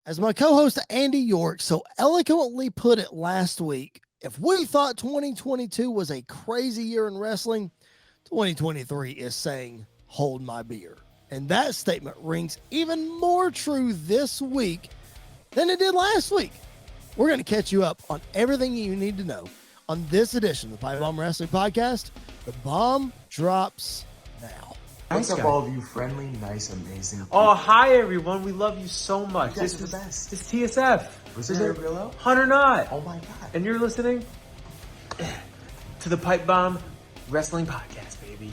As my co-host Andy York so eloquently put it last week, if we thought 2022 was a crazy year in wrestling, 2023 is saying, hold my beer. And that statement rings even more true this week than it did last week. We're going to catch you up on everything you need to know on this edition of the Pipe Bomb Wrestling Podcast. The bomb drops now. What's up, all of you friendly, nice, amazing people? Oh, hi, everyone. We love you so much. You guys are the best. It's TSF. Was it a real? 100 Not. Oh, my God. And you're listening to the Pipe Bomb Wrestling Podcast, baby.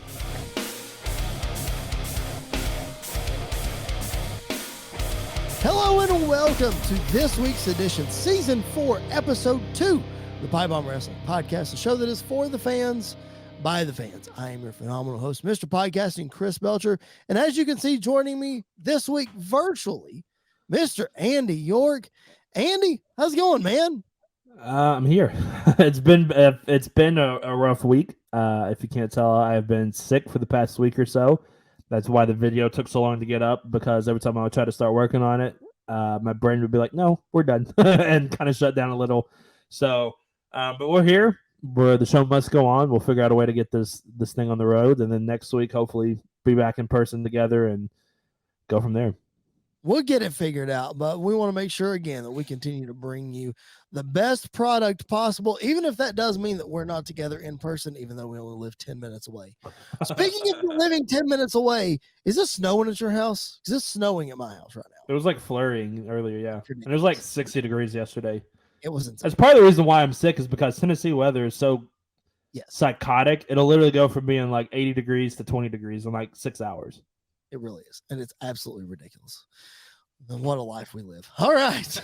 Hello and welcome to this week's edition, Season 4, Episode 2, the Pipe Bomb Wrestling Podcast, a show that is for the fans, by the fans. I am your phenomenal host, Mr. Podcasting, Chris Belcher, and as you can see, joining me this week virtually, Mr. Andy York. Andy, how's it going, man? I'm here. It's been a rough week. If you can't tell, I have been sick for the past week or so. That's why the video took so long to get up, because every time I would try to start working on it, my brain would be like, no, we're done, and kind of shut down a little. So, but we're here. The show must go on. We'll figure out a way to get this thing on the road, and then next week, hopefully, be back in person together and go from there. We'll get it figured out, but we want to make sure, again, that we continue to bring you the best product possible, even if that does mean that we're not together in person, even though we only live 10 minutes away. Speaking of living 10 minutes away, is it snowing at your house? Because it's snowing at my house right now. It was like flurrying earlier, yeah. And it was like 60 degrees yesterday. It was insane. That's part of the reason why I'm sick, is because Tennessee weather is so psychotic. It'll literally go from being like 80 degrees to 20 degrees in like 6 hours. It really is. And it's absolutely ridiculous. What a life we live. All right.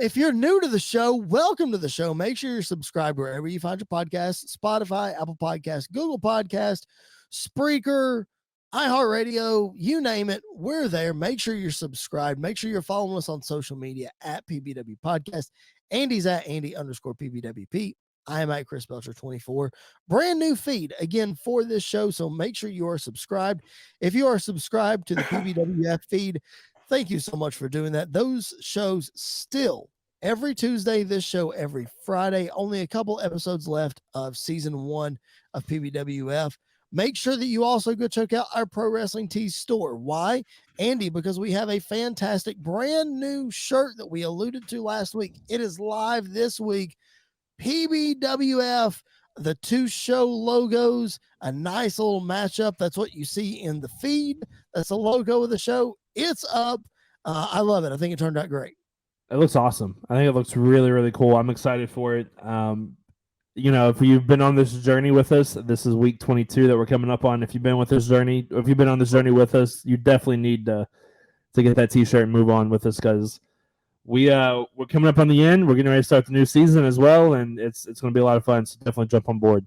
If you're new to the show, welcome to the show. Make sure you're subscribed wherever you find your podcast: Spotify, Apple Podcast, Google Podcast, Spreaker, iHeartRadio, you name it. We're there. Make sure you're subscribed. Make sure you're following us on social media at PBW Podcast. Andy's at Andy_PBWP. I am at Chris Belcher 24. Brand new feed again for this show. So make sure you are subscribed. If you are subscribed to the PBWF feed, thank you so much for doing that. Those shows still every Tuesday, this show every Friday. Only a couple episodes left of season 1 of PBWF. Make sure that you also go check out our Pro Wrestling Tees store. Why, Andy? Because we have a fantastic brand new shirt that we alluded to last week. It is live this week. PBWF, the two show logos, a nice little matchup. That's what you see in the feed. That's the logo of the show. It's up. I love it. I think it turned out great. It looks awesome. I think it looks really, really cool. I'm excited for it. If you've been on this journey with us, this is week 22 that we're coming up on. If you've been with this journey, or if you've been on this journey with us, you definitely need to get that t-shirt and move on with us, because we're coming up on the end. We're getting ready to start the new season as well, and it's going to be a lot of fun. So definitely jump on board.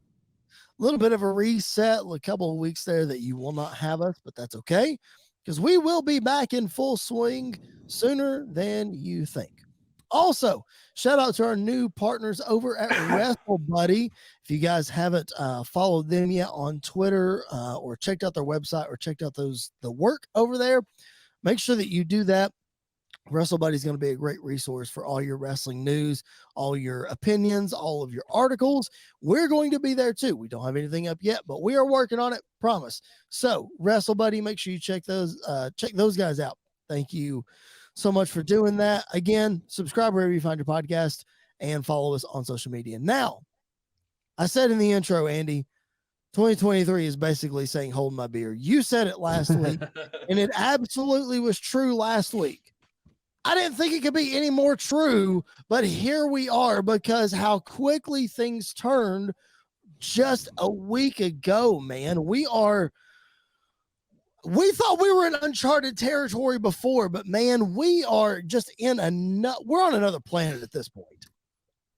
A little bit of a reset, a couple of weeks there that you will not have us, but that's okay, because we will be back in full swing sooner than you think. Also, shout out to our new partners over at WrestleBuddy. If you guys haven't followed them yet on Twitter or checked out their website or checked out the work over there, make sure that you do that. WrestleBuddy is going to be a great resource for all your wrestling news, all your opinions, all of your articles. We're going to be there too. We don't have anything up yet, but we are working on it. Promise. So WrestleBuddy, make sure you check those guys out. Thank you so much for doing that. Again, subscribe wherever you find your podcast and follow us on social media. Now, I said in the intro, Andy, 2023 is basically saying, hold my beer. You said it last week, and it absolutely was true last week. I didn't think it could be any more true, but here we are, because how quickly things turned just a week ago, man. We thought we were in uncharted territory before, but man, we are just we're on another planet at this point.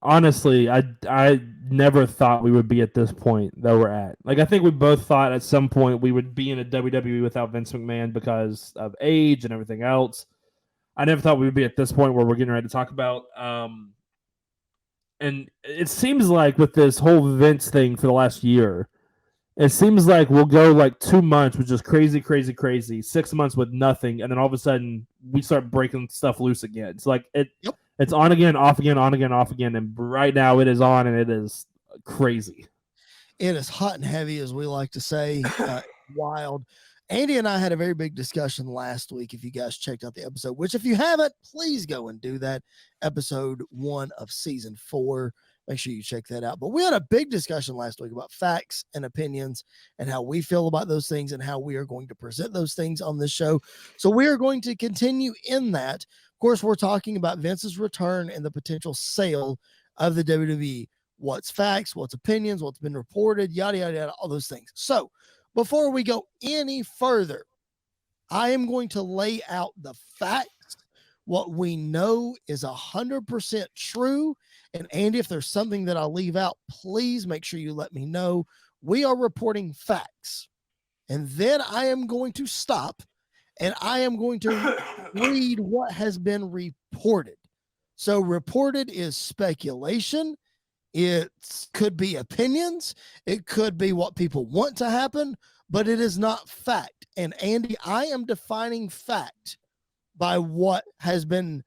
Honestly, I never thought we would be at this point that we're at. Like, I think we both thought at some point we would be in a WWE without Vince McMahon because of age and everything else. I never thought we would be at this point where we're getting ready to talk about. And it seems like with this whole Vince thing for the last year, It seems like we'll go like 2 months with just crazy, crazy, crazy. 6 months with nothing, and then all of a sudden we start breaking stuff loose again. It's like it's on again, off again, on again, off again, and right now it is on, and it is crazy. It is hot and heavy, as we like to say. Wild. Andy and I had a very big discussion last week. If you guys checked out the episode, which if you haven't, please go and do that. Episode 1 of season 4. Make sure you check that out. But we had a big discussion last week about facts and opinions and how we feel about those things and how we are going to present those things on this show. So we are going to continue in that. Of course, we're talking about Vince's return and the potential sale of the WWE. What's facts, what's opinions, what's been reported, yada, yada, yada, all those things. So before we go any further, I am going to lay out the facts, what we know is 100% true. And Andy, if there's something that I'll leave out, please make sure you let me know. We are reporting facts. And then I am going to stop and I am going to read what has been reported. So reported is speculation. It could be opinions. It could be what people want to happen, but it is not fact. And Andy, I am defining fact by what has been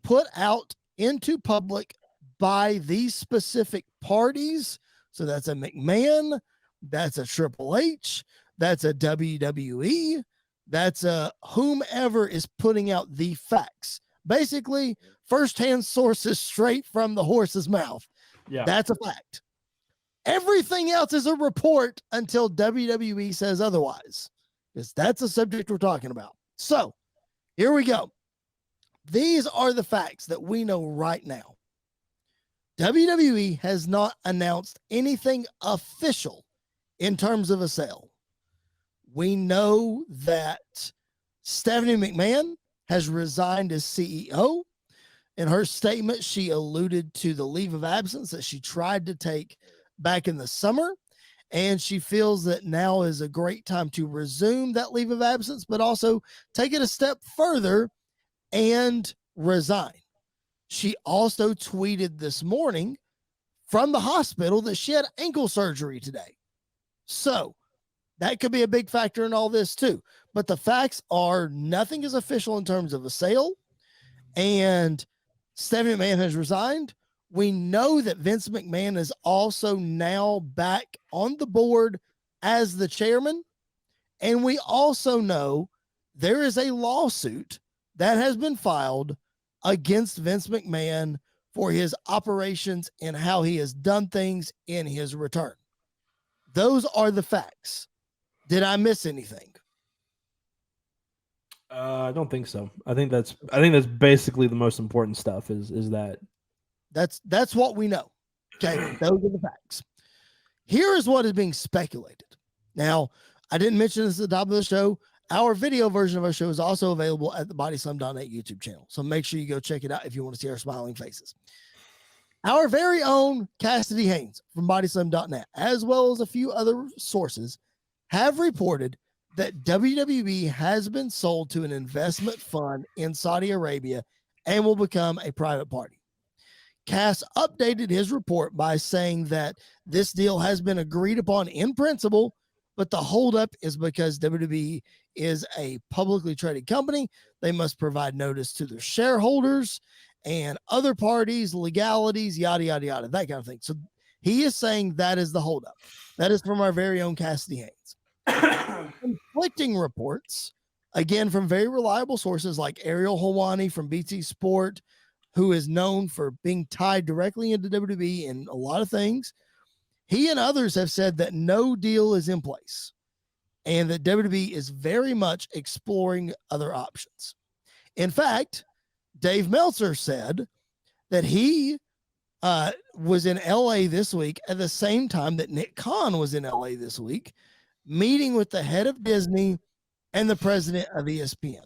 put out into public by these specific parties. So that's a McMahon, that's a Triple H, that's a WWE, that's a whomever is putting out the facts. Basically, firsthand sources straight from the horse's mouth. Yeah, that's a fact. Everything else is a report until WWE says otherwise, because that's the subject we're talking about. So here we go. These are the facts that we know right now. WWE has not announced anything official in terms of a sale. We know that Stephanie McMahon has resigned as CEO. In her statement, she alluded to the leave of absence that she tried to take back in the summer, and she feels that now is a great time to resume that leave of absence, but also take it a step further and resign. She also tweeted this morning from the hospital that she had ankle surgery today. So that could be a big factor in all this too. But the facts are nothing is official in terms of a sale, and Stephanie McMahon has resigned. We know that Vince McMahon is also now back on the board as the chairman. And we also know there is a lawsuit that has been filed against Vince McMahon for his operations and how he has done things in his return. Those are the facts. Did I miss anything? I don't think so. I think that's basically the most important stuff is that. That's what we know. Okay, those are the facts. Here is what is being speculated. Now, I didn't mention this at the top of the show. Our video version of our show is also available at the bodyslam.net YouTube channel. So make sure you go check it out if you want to see our smiling faces. Our very own Cassidy Haynes from bodyslam.net, as well as a few other sources, have reported that WWE has been sold to an investment fund in Saudi Arabia and will become a private party. Cass updated his report by saying that this deal has been agreed upon in principle, but the holdup is because WWE is a publicly traded company. They must provide notice to their shareholders and other parties, legalities, yada, yada, yada, that kind of thing. So he is saying that is the holdup. That is from our very own Cassidy Haynes. Conflicting reports, again, from very reliable sources like Ariel Helwani from BT Sport, who is known for being tied directly into WWE in a lot of things. He and others have said that no deal is in place and that WWE is very much exploring other options. In fact, Dave Meltzer said that he was in LA this week at the same time that Nick Khan was in LA this week, meeting with the head of Disney and the president of ESPN.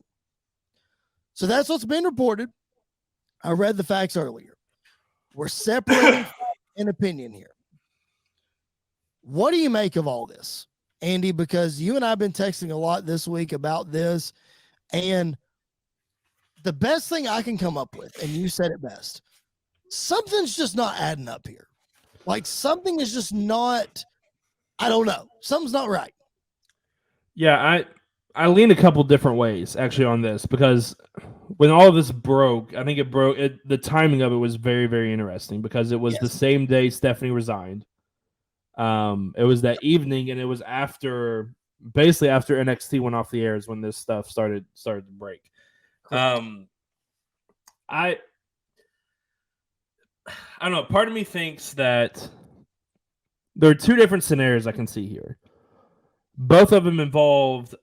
So that's what's been reported. I read the facts earlier. We're separating an opinion here. What do you make of all this, Andy? Because you and I have been texting a lot this week about this, and the best thing I can come up with, and you said it best, something's just not adding up here. Like something is just not, I don't know. Something's not right. Yeah, I lean a couple different ways actually on this because when all of this broke, I think it broke. The timing of it was very, very interesting because it was the same day Stephanie resigned. It was that evening, and it was basically after NXT went off the air is when this stuff started to break. I don't know. Part of me thinks that there are two different scenarios I can see here. Both of them involve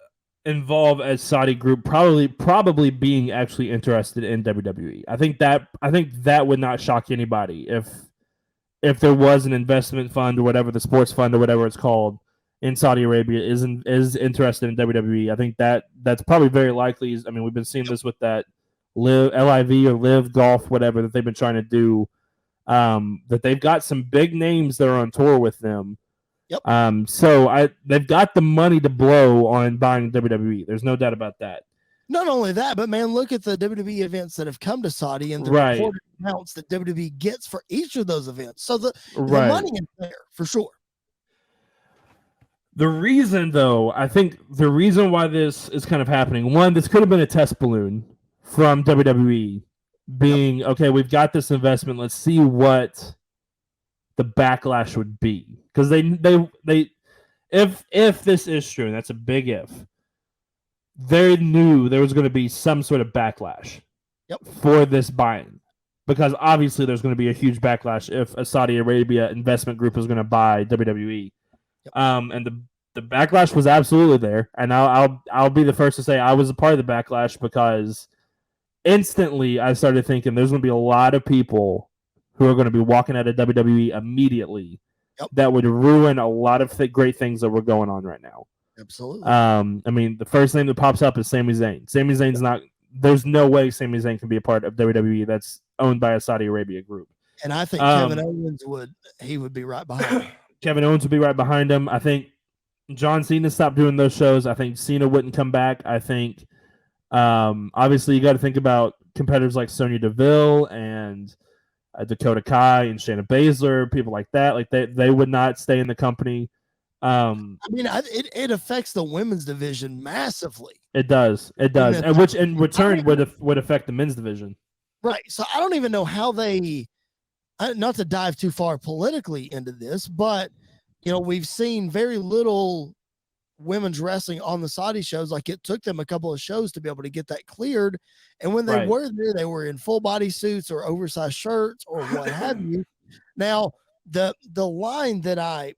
a Saudi group probably being actually interested in WWE. I think that would not shock anybody if there was an investment fund or whatever, the sports fund or whatever it's called in Saudi Arabia is interested in WWE. I think that's probably very likely. I mean, we've been seeing this with that LIV or LIV Golf, whatever that they've been trying to do. That they've got some big names that are on tour with them. Yep. So they've got the money to blow on buying WWE. There's no doubt about that. Not only that, but man, look at the WWE events that have come to Saudi and the reported amounts that WWE gets for each of those events. So the money is there for sure. The reason, though, I think the reason why this is kind of happening, one, this could have been a test balloon from WWE being, okay, we've got this investment. Let's see what the backlash would be. Because if this is true, and that's a big if, they knew there was going to be some sort of backlash for this buy-in. Because obviously there's going to be a huge backlash if a Saudi Arabia investment group is going to buy WWE. And the backlash was absolutely there. And I'll be the first to say I was a part of the backlash because instantly I started thinking there's going to be a lot of people who are going to be walking out of WWE immediately that would ruin a lot of great things that were going on right now. Absolutely. I mean, the first name that pops up is Sami Zayn. Sami Zayn's not. There's no way Sami Zayn can be a part of WWE that's owned by a Saudi Arabia group. And I think Kevin Owens would be right behind him. Kevin Owens would be right behind him. I think John Cena stopped doing those shows. I think Cena wouldn't come back. I think obviously you got to think about competitors like Sonya Deville and Dakota Kai and Shayna Baszler, people like that. Like they would not stay in the company. I mean, it affects the women's division massively. It does, and which in return would affect the men's division. Right. So I don't even know how they. Not to dive too far politically into this, but we've seen very little women's wrestling on the Saudi shows. Like it took them a couple of shows to be able to get that cleared, and when they were there, they were in full body suits or oversized shirts or what have you. Now the line that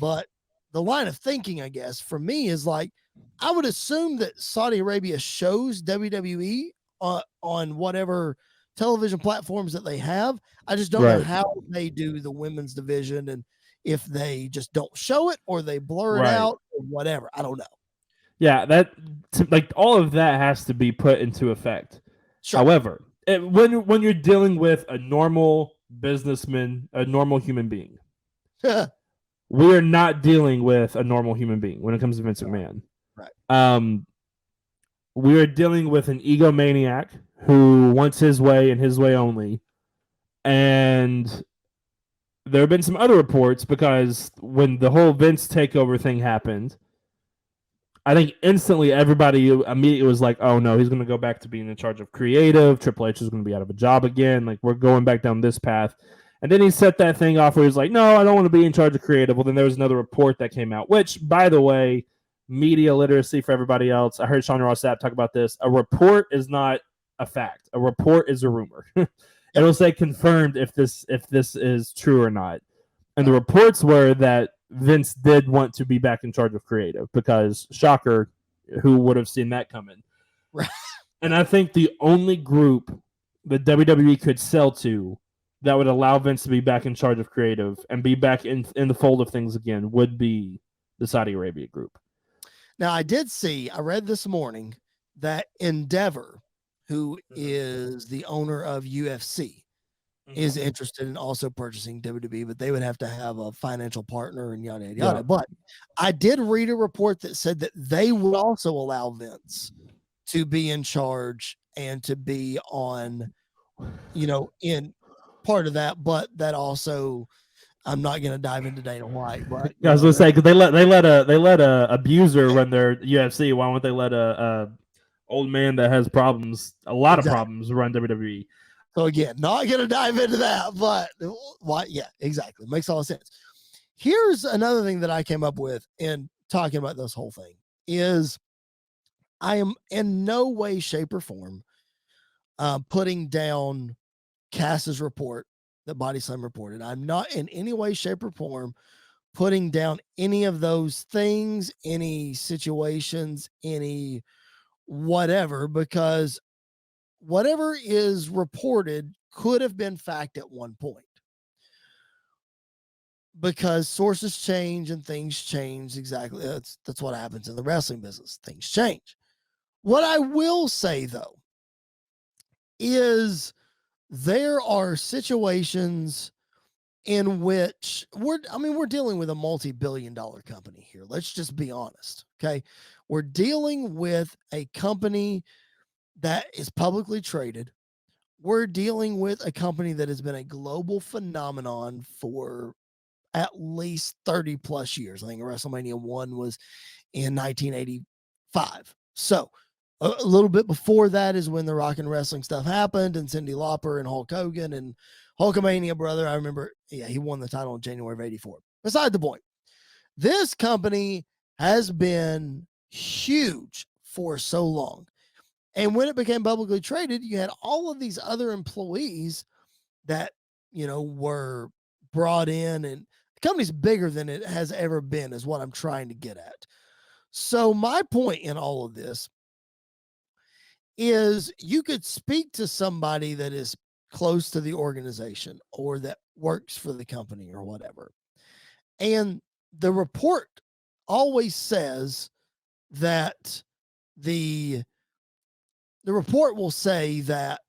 but the line of thinking, I guess, for me is like, I would assume that Saudi Arabia shows WWE on whatever television platforms that they have. I just don't know how they do the women's division and if they just don't show it or they blur it out or whatever. I don't know. Yeah, all of that has to be put into effect. Sure. However, when you're dealing with a normal businessman, a normal human being, we are not dealing with a normal human being when it comes to Vince McMahon. Right. We are dealing with an egomaniac who wants his way and his way only. And there have been some other reports because when the whole Vince takeover thing happened, I think instantly everybody immediately was like, oh no, he's going to go back to being in charge of creative. Triple H is going to be out of a job again. Like we're going back down this path. And then he set that thing off where he's like, no, I don't want to be in charge of creative. Well, then there was another report that came out, which, by the way, media literacy for everybody else. I heard Sean Ross Sapp talk about this. A report is not a fact. A report is a rumor. It'll say confirmed if this is true or not. And the reports were that Vince did want to be back in charge of creative because, shocker, who would have seen that coming? Right. And I think the only group that WWE could sell to that would allow Vince to be back in charge of creative and be back in the fold of things again would be the Saudi Arabia group. Now, I read this morning that Endeavor, who is the owner of UFC, is interested in also purchasing WWE, but they would have to have a financial partner and yada, yada, yada. Yeah. But I did read a report that said that they would also allow Vince to be in charge and to be on, in part of that, but that also I'm not going to dive into Dana White, but I was gonna say because they let a abuser run their UFC. Why won't they let a old man that has problems, a lot of problems, run WWE? So again, not going to dive into that, but why? Yeah, exactly. Makes all sense. Here's another thing that I came up with in talking about this whole thing is I am in no way, shape, or form putting down Cass's report that Body Slam reported. I'm not in any way, shape, or form putting down any of those things, any situations, any whatever, because whatever is reported could have been fact at one point. Because sources change and things change. Exactly. That's what happens in the wrestling business. Things change. What I will say, though, is there are situations in which we're dealing with a multi-billion-dollar company here. Let's just be honest. Okay. We're dealing with a company that is publicly traded. We're dealing with a company that has been a global phenomenon for at least 30 plus years. I think WrestleMania 1 was in 1985. So a little bit before that is when the rock and wrestling stuff happened, and Cyndi Lauper and Hulk Hogan and Hulkamania, brother. I remember, he won the title in January of 84. Beside the point, this company has been huge for so long. And when it became publicly traded, you had all of these other employees that, were brought in, and the company's bigger than it has ever been, is what I'm trying to get at. So my point in all of this is you could speak to somebody that is close to the organization or that works for the company or whatever. And the report always says that the report will say that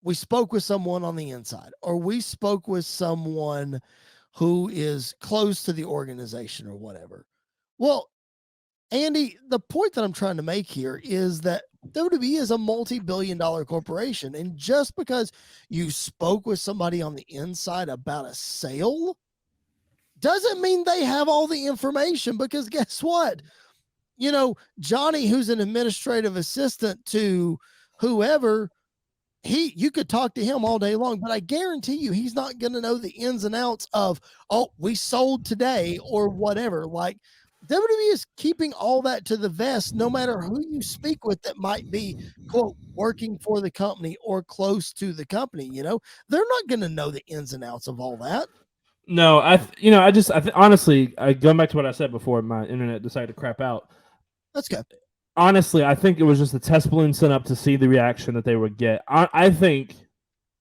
we spoke with someone on the inside, or we spoke with someone who is close to the organization or whatever. Well, Andy, the point that I'm trying to make here is that WWE is a multi-billion-dollar corporation. And just because you spoke with somebody on the inside about a sale doesn't mean they have all the information, because guess what? Johnny, who's an administrative assistant to whoever, you could talk to him all day long, but I guarantee you he's not going to know the ins and outs of, we sold today or whatever. Like, WWE is keeping all that to the vest, no matter who you speak with that might be, quote, working for the company or close to the company. They're not going to know the ins and outs of all that. No, honestly, going back to what I said before, my internet decided to crap out. That's good. Honestly, I think it was just a test balloon sent up to see the reaction that they would get. I think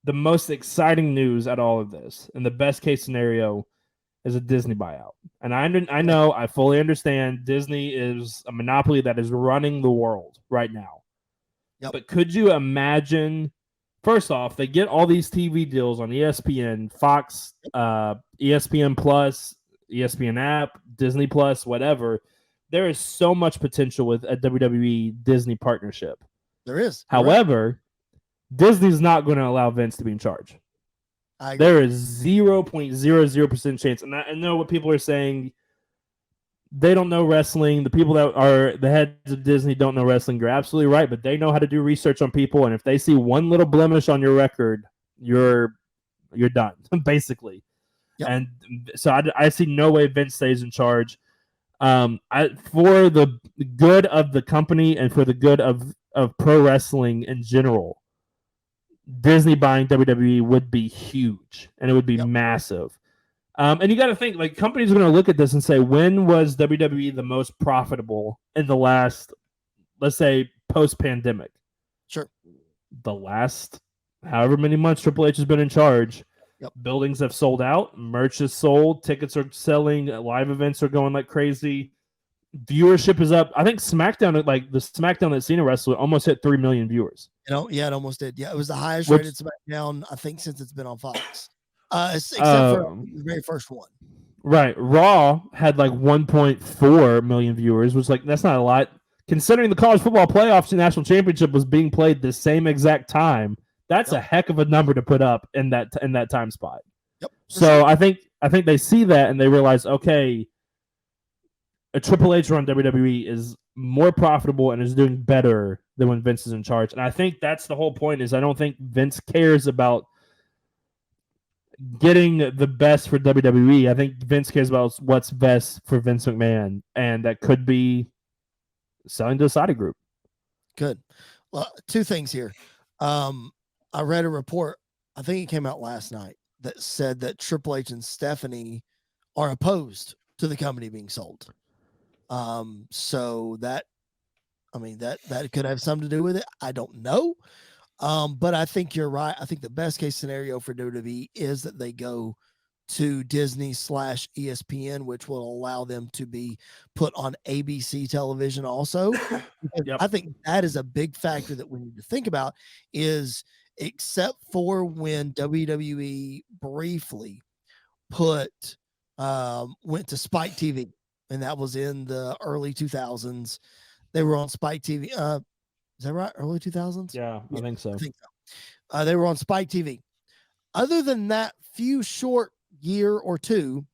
the most exciting news at all of this, and the best case scenario, is a Disney buyout. And I know, I fully understand Disney is a monopoly that is running the world right now. Yep. But could you imagine, first off, they get all these TV deals on ESPN, Fox, ESPN Plus, ESPN app, Disney Plus, whatever. There is so much potential with a WWE Disney partnership. There is. However, Disney's not going to allow Vince to be in charge. There is 0.00% chance. And I know what people are saying. They don't know wrestling. The people that are the heads of Disney don't know wrestling. You're absolutely right, but they know how to do research on people. And if they see one little blemish on your record, you're done, basically. Yep. And so I see no way Vince stays in charge. For the good of the company and for the good of pro wrestling in general, Disney buying WWE would be huge, and it would be massive. And you got to think, like, companies are going to look at this and say, when was WWE the most profitable in the last, let's say, post-pandemic? Sure. The last however many months Triple H has been in charge. Yep. Buildings have sold out, merch is sold, tickets are selling, live events are going like crazy. Viewership is up. I think SmackDown, like the SmackDown that Cena wrestled, almost hit 3 million viewers. Yeah, it almost did. Yeah, it was the highest rated SmackDown, I think, since it's been on Fox. Except for the very first one. Right. Raw had like 1.4 million viewers, which, like, that's not a lot. Considering the college football playoffs and national championship was being played the same exact time, that's a heck of a number to put up in that time spot. Yep. So I think I think they see that and they realize, okay, a Triple H run WWE is more profitable and is doing better than when Vince is in charge. And I think that's the whole point. Is I don't think Vince cares about getting the best for WWE. I think Vince cares about what's best for Vince McMahon, and that could be selling to a Saudi group. Good. Well, two things here. I read a report, I think it came out last night, that said that Triple H and Stephanie are opposed to the company being sold. So that, I mean, that could have something to do with it. I don't know. But I think you're right. I think the best case scenario for WWE is that they go to Disney/ESPN, which will allow them to be put on ABC television also. Yep. I think that is a big factor that we need to think about, is except for when WWE briefly went to Spike TV, and that was in the early 2000s. They were on Spike TV. Is that right? Early 2000s? Yeah, I think so. They were on Spike TV. Other than that few short year or two,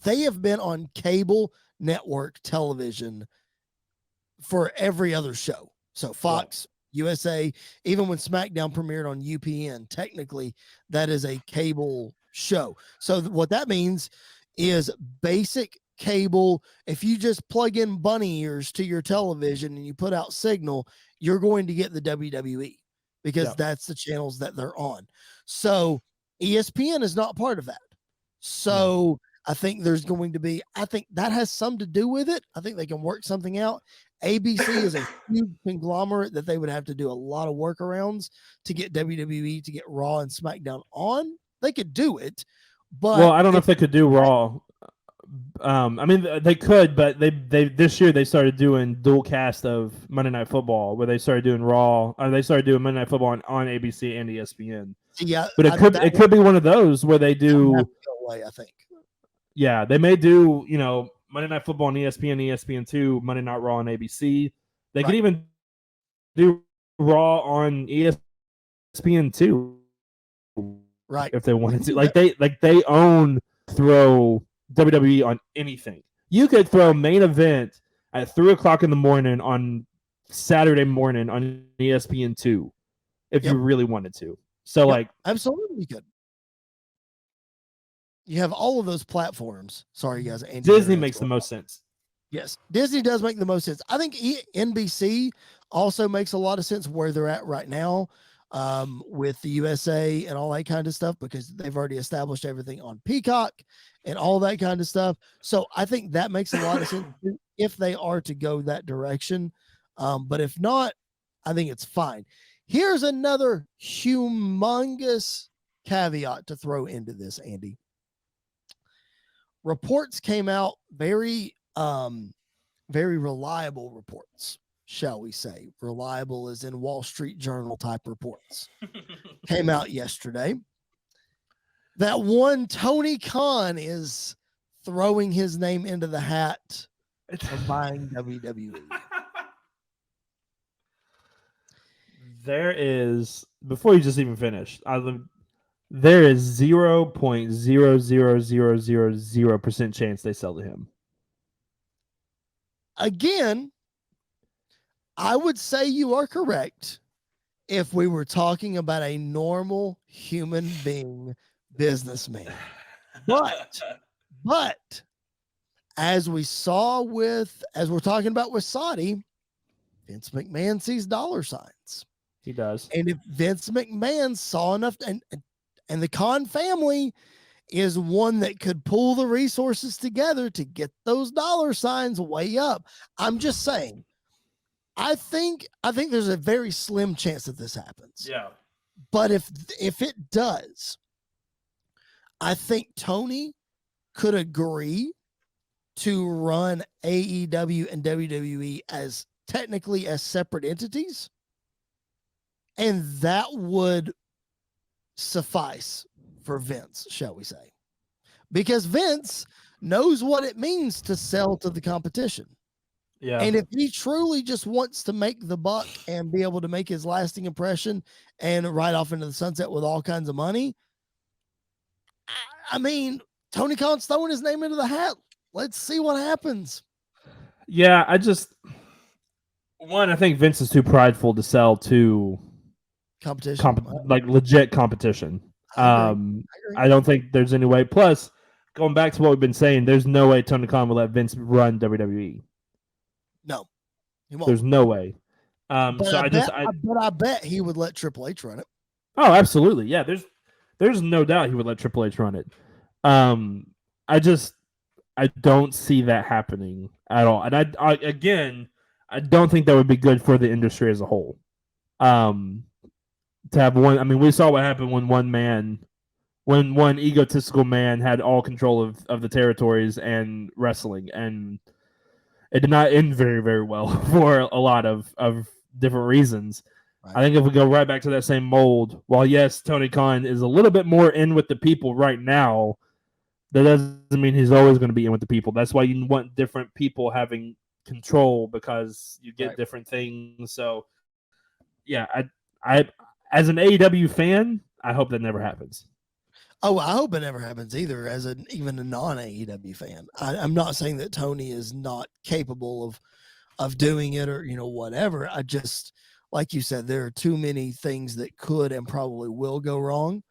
they have been on cable network television for every other show. So Fox, USA, even when SmackDown premiered on UPN, technically that is a cable show. So what that means is basic cable. If you just plug in bunny ears to your television and you put out signal, you're going to get the WWE, because that's the channels that they're on. So ESPN is not part of that. So I think there's going to be, I think that has something to do with it. I think they can work something out. ABC is a huge conglomerate that they would have to do a lot of workarounds to get WWE to get Raw and SmackDown on. They could do it, but well, I don't know if they could do Raw. I mean, they could, but they this year they started doing dual cast of Monday Night Football, where they started doing Raw, or they started doing Monday Night Football on ABC and ESPN. Yeah, but it could be one of those where they do. Away, I think. Yeah, they may do Monday Night Football on ESPN, ESPN2, Monday Night Raw on ABC. They could even do Raw on ESPN2, right? If they wanted to. They own throw WWE on anything. You could throw main event at 3:00 in the morning on Saturday morning on ESPN2 if you really wanted to. So absolutely you could. You have all of those platforms. Sorry, guys. Andy, Disney makes the most sense. Yes, Disney does make the most sense. I think NBC also makes a lot of sense where they're at right now, with the USA and all that kind of stuff, because they've already established everything on Peacock and all that kind of stuff. So I think that makes a lot of sense if they are to go that direction. But if not, I think it's fine. Here's another humongous caveat to throw into this, Andy. Reports came out, very reliable reports, shall we say. Reliable as in Wall Street Journal type reports. Came out yesterday that one Tony Khan is throwing his name into the hat of buying WWE. There is, before you just even finish, there is 0.00000% chance they sell to him. Again, I would say you are correct if we were talking about a normal human being businessman. But as we're talking about with Saudi, Vince McMahon sees dollar signs. He does. And if Vince McMahon saw enough, and the Khan family is one that could pull the resources together to get those dollar signs way up. I'm just saying, I think there's a very slim chance that this happens. Yeah. But if it does, I think Tony could agree to run AEW and WWE as technically as separate entities, and that would suffice for Vince, shall we say, because Vince knows what it means to sell to the competition. Yeah. And if he truly just wants to make the buck and be able to make his lasting impression and ride off into the sunset with all kinds of money, I mean, Tony Khan's throwing his name into the hat. Let's see what happens. Yeah, I think Vince is too prideful to sell to Competition. like legit competition. I agree. I don't think there's any way. Plus, going back to what we've been saying, there's no way Tony Khan will let Vince run WWE. No, he won't. There's no way. But So I bet he would let Triple H run it. Oh, absolutely. Yeah, there's no doubt he would let Triple H run it. I don't see that happening at all. And I don't think that would be good for the industry as a whole. To have one, I mean, we saw what happened when one egotistical man had all control of the territories and wrestling, and it did not end very, very well for a lot of different reasons. Right. I think if we go right back to that same mold, while yes, Tony Khan is a little bit more in with the people right now, that doesn't mean he's always going to be in with the people. That's why you want different people having control, because you get different things. So, yeah, I as an AEW fan, I hope that never happens. Oh, I hope it never happens either. As even a non-AEW fan, I'm not saying that Tony is not capable of doing it or whatever. I just, like you said, there are too many things that could and probably will go wrong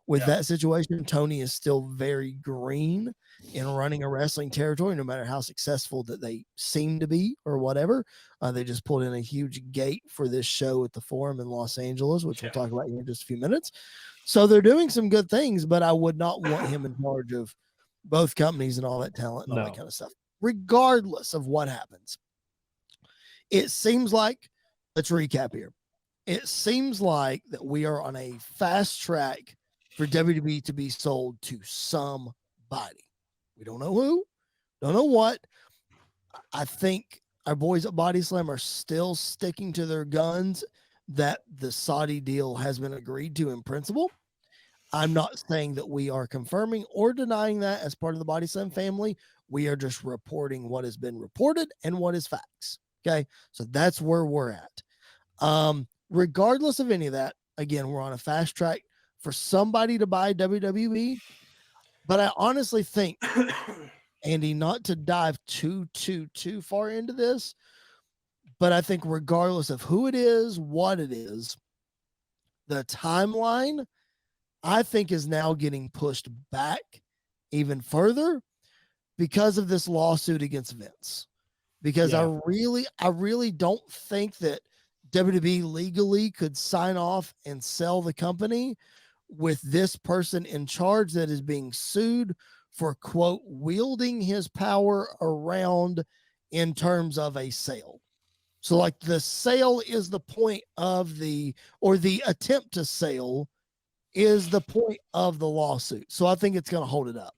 with that situation. Tony is still very green in running a wrestling territory, no matter how successful that they seem to be or whatever. They just pulled in a huge gate for this show at the Forum in Los Angeles, which we'll talk about in just a few minutes. So they're doing some good things, but I would not want him in charge of both companies and all that talent and all that kind of stuff, regardless of what happens. It seems like, let's recap here. It seems like that we are on a fast track for WWE to be sold to somebody. We don't know who, don't know what. I think our boys at Body Slam are still sticking to their guns that the Saudi deal has been agreed to in principle. I'm not saying that we are confirming or denying that as part of the Body Slam family. We are just reporting what has been reported and what is facts. Okay. So that's where we're at. Regardless of any of that, again, we're on a fast track for somebody to buy WWE. But I honestly think, Andy, not to dive too far into this, but I think regardless of who it is, what it is, the timeline, I think, is now getting pushed back even further because of this lawsuit against Vince. Because I really don't think that WWE legally could sign off and sell the company with this person in charge that is being sued for, quote, wielding his power around in terms of a sale. So like the sale is the point of the attempt to sell is the point of the lawsuit. So I think it's going to hold it up.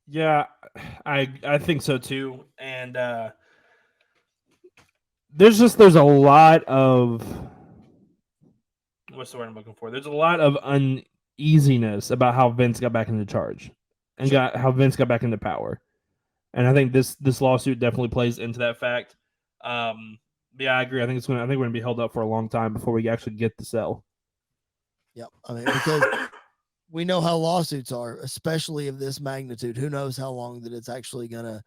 Yeah, I think so too. And there's a lot of, what's the word I'm looking for? There's a lot of uneasiness about how Vince got back into charge and how Vince got back into power. And I think this lawsuit definitely plays into that fact. Yeah, I agree. I think we're going to be held up for a long time before we actually get the sell. Yep. I mean, because we know how lawsuits are, especially of this magnitude. Who knows how long that it's actually going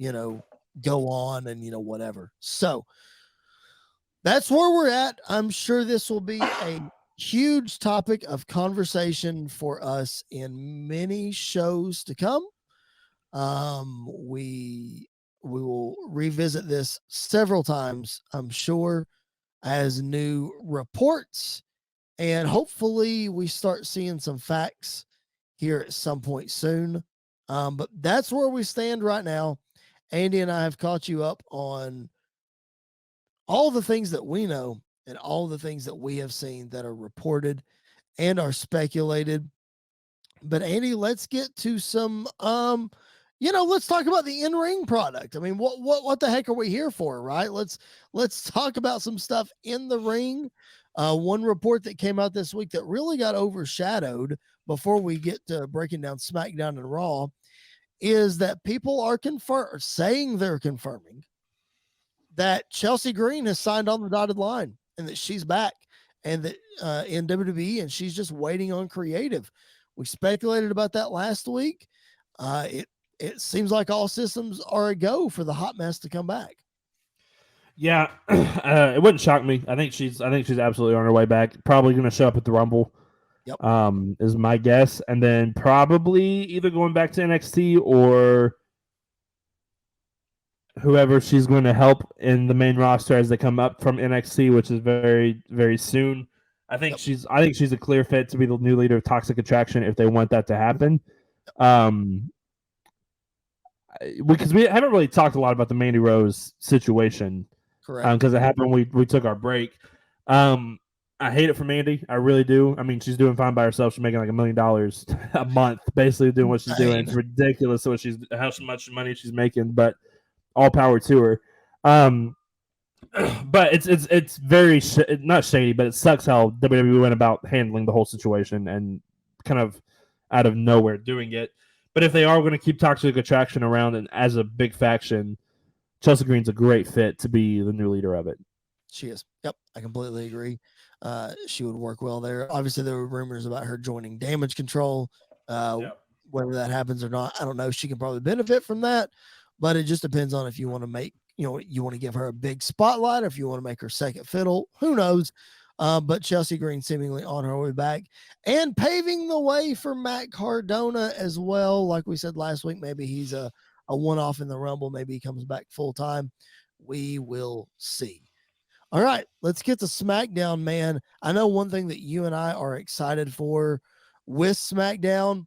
to, go on and, whatever. So that's where we're at. I'm sure this will be a huge topic of conversation for us in many shows to come. We will revisit this several times, I'm sure, as new reports, and hopefully we start seeing some facts here at some point soon. But that's where we stand right now. Andy and I have caught you up on all the things that we know and all the things that we have seen that are reported and are speculated. But Andy, let's get to some, let's talk about the in-ring product. I mean, what the heck are we here for, right? Let's talk about some stuff in the ring. One report that came out this week that really got overshadowed before we get to breaking down SmackDown and Raw is that people are saying they're confirming that Chelsea Green has signed on the dotted line and that she's back and that in WWE and she's just waiting on creative. We speculated about that last week. It seems like all systems are a go for the hot mess to come back. Yeah, it wouldn't shock me. I think she's absolutely on her way back. Probably going to show up at the Rumble. Yep. Is my guess, and then probably either going back to NXT or whoever she's going to help in the main roster as they come up from NXT, which is very, very soon. I think she's a clear fit to be the new leader of Toxic Attraction if they want that to happen. Because we haven't really talked a lot about the Mandy Rose situation. Correct. Because it happened when we took our break. I hate it for Mandy. I really do. I mean, she's doing fine by herself. She's making like $1 million a month, basically doing what she's doing. It's ridiculous how much money she's making, but all power to her. But it's very not shady, but it sucks how WWE went about handling the whole situation and kind of out of nowhere doing it. But if they are going to keep Toxic Attraction around and as a big faction, Chelsea Green's a great fit to be the new leader of it. She is. Yep, I completely agree. She would work well there. Obviously, there were rumors about her joining Damage Control. Whether that happens or not, I don't know. She can probably benefit from that, but it just depends on if you want to make, you want to give her a big spotlight or if you want to make her second fiddle. Who knows? But Chelsea Green seemingly on her way back and paving the way for Matt Cardona as well. Like we said last week, maybe he's a one-off in the Rumble. Maybe he comes back full-time. We will see. All right, let's get to SmackDown, man. I know one thing that you and I are excited for with SmackDown,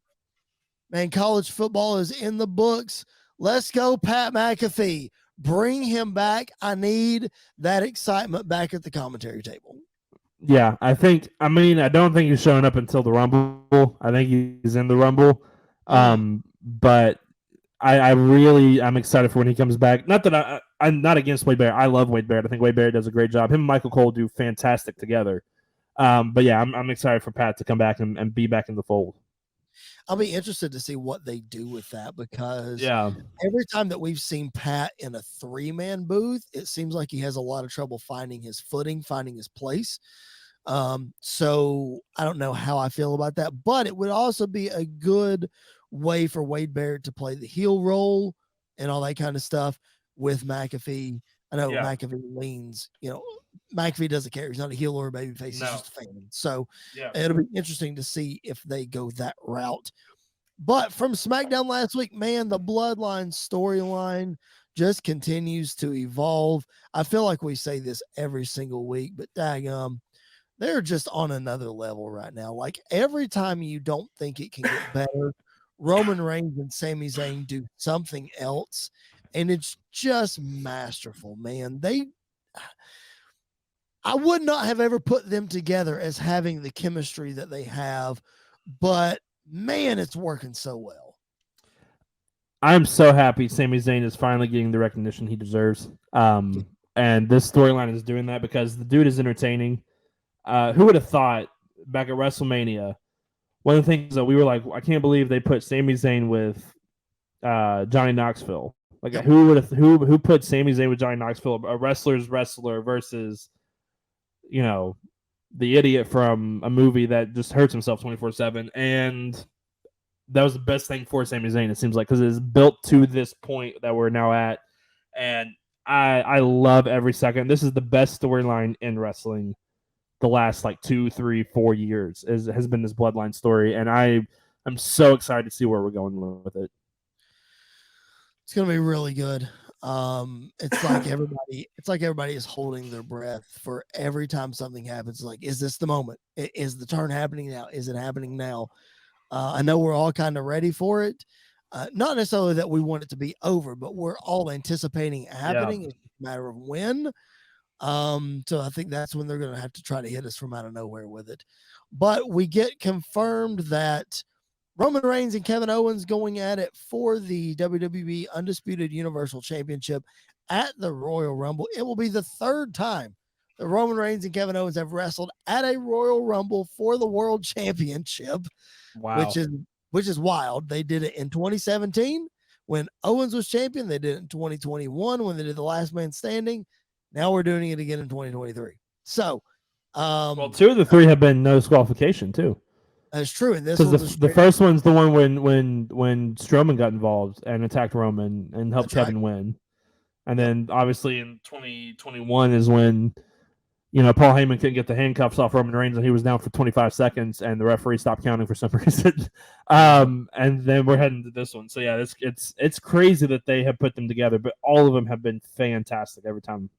man, college football is in the books. Let's go, Pat McAfee. Bring him back. I need that excitement back at the commentary table. Yeah, I don't think he's showing up until the Rumble. I think he's in the Rumble. But I'm excited for when he comes back. Not that I'm not against Wade Barrett. I love Wade Barrett. I think Wade Barrett does a great job. Him and Michael Cole do fantastic together. But yeah, I'm excited for Pat to come back and be back in the fold. I'll be interested to see what they do with that because every time that we've seen Pat in a 3-man booth, it seems like he has a lot of trouble finding his footing, finding his place. So I don't know how I feel about that, but it would also be a good way for Wade Barrett to play the heel role and all that kind of stuff with McAfee. I know McAfee leans, McAfee doesn't care. He's not a heel or a babyface. He's just a fan. So it'll be interesting to see if they go that route. But from SmackDown last week, man, the Bloodline storyline just continues to evolve. I feel like we say this every single week, but daggum, they're just on another level right now. Like every time you don't think it can get better, Roman Reigns and Sami Zayn do something else, and it's just masterful, man. I would not have ever put them together as having the chemistry that they have, but man, it's working so well. I'm so happy Sami Zayn is finally getting the recognition he deserves. And this storyline is doing that because the dude is entertaining. Who would have thought back at WrestleMania, one of the things that we were like, I can't believe they put Sami Zayn with Johnny Knoxville. Like who put Sami Zayn with Johnny Knoxville, a wrestler's wrestler versus, the idiot from a movie that just hurts himself 24/7. And that was the best thing for Sami Zayn, it seems like, because it is built to this point that we're now at. And I love every second. This is the best storyline in wrestling the last 2, 3, 4 years has been this Bloodline story. And I'm so excited to see where we're going with it. It's going to be really good. It's like everybody is holding their breath for every time something happens. Like, is this the moment? Is the turn happening now? Is it happening now? I know we're all kind of ready for it. Not necessarily that we want it to be over, but we're all anticipating it happening. It's a matter of when. So I think that's when they're going to have to try to hit us from out of nowhere with it. But we get confirmed that Roman Reigns and Kevin Owens going at it for the WWE Undisputed Universal Championship at the Royal Rumble. It will be the third time that Roman Reigns and Kevin Owens have wrestled at a Royal Rumble for the World Championship. Wow. Which is wild. They did it in 2017 when Owens was champion. They did it in 2021 when they did the Last Man Standing. Now we're doing it again in 2023. So, 2 of the 3 have been no disqualification too. That's true. And this Because one's the first one's the one when Strowman got involved and attacked Roman and helped That's Kevin win. And Yep. then obviously in 2021 is when, Paul Heyman couldn't get the handcuffs off Roman Reigns and he was down for 25 seconds and the referee stopped counting for some reason. And then we're heading to this one. So yeah, it's crazy that they have put them together, but all of them have been fantastic every time.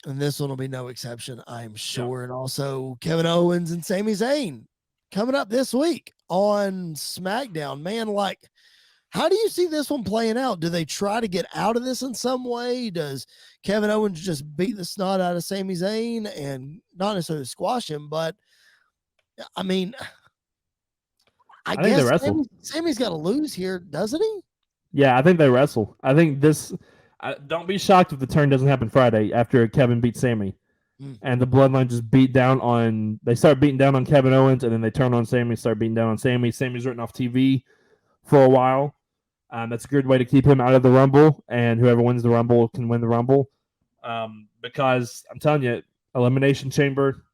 And this one will be no exception, I'm sure. Yeah. And also Kevin Owens and Sami Zayn coming up this week on SmackDown. Man, how do you see this one playing out? Do they try to get out of this in some way? Does Kevin Owens just beat the snot out of Sami Zayn and not necessarily squash him, but I mean, I guess they wrestle. Sammy's got to lose here, doesn't he? Yeah, I think they wrestle. I think this. Don't be shocked if the turn doesn't happen Friday after Kevin beats Sami, and the Bloodline just They start beating down on Kevin Owens, and then they turn on Sami, start beating down on Sami. Sami's written off TV for a while. That's a good way to keep him out of the Rumble, and whoever wins the Rumble can win the Rumble. Because I'm telling you, Elimination Chamber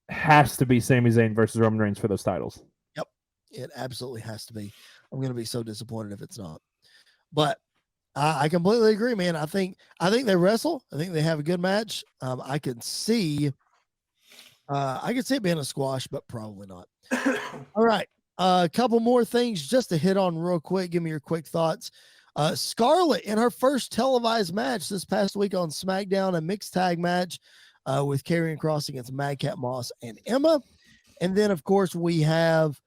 has to be Sami Zayn versus Roman Reigns for those titles. Yep, it absolutely has to be. I'm going to be so disappointed if it's not. But I completely agree, man. I think they wrestle. I think they have a good match. I could see it being a squash, but probably not. All right. A couple more things just to hit on real quick. Give me your quick thoughts. Scarlett in her first televised match this past week on SmackDown, a mixed tag match with Karrion Kross against Madcap Moss and Emma. And then, of course, we have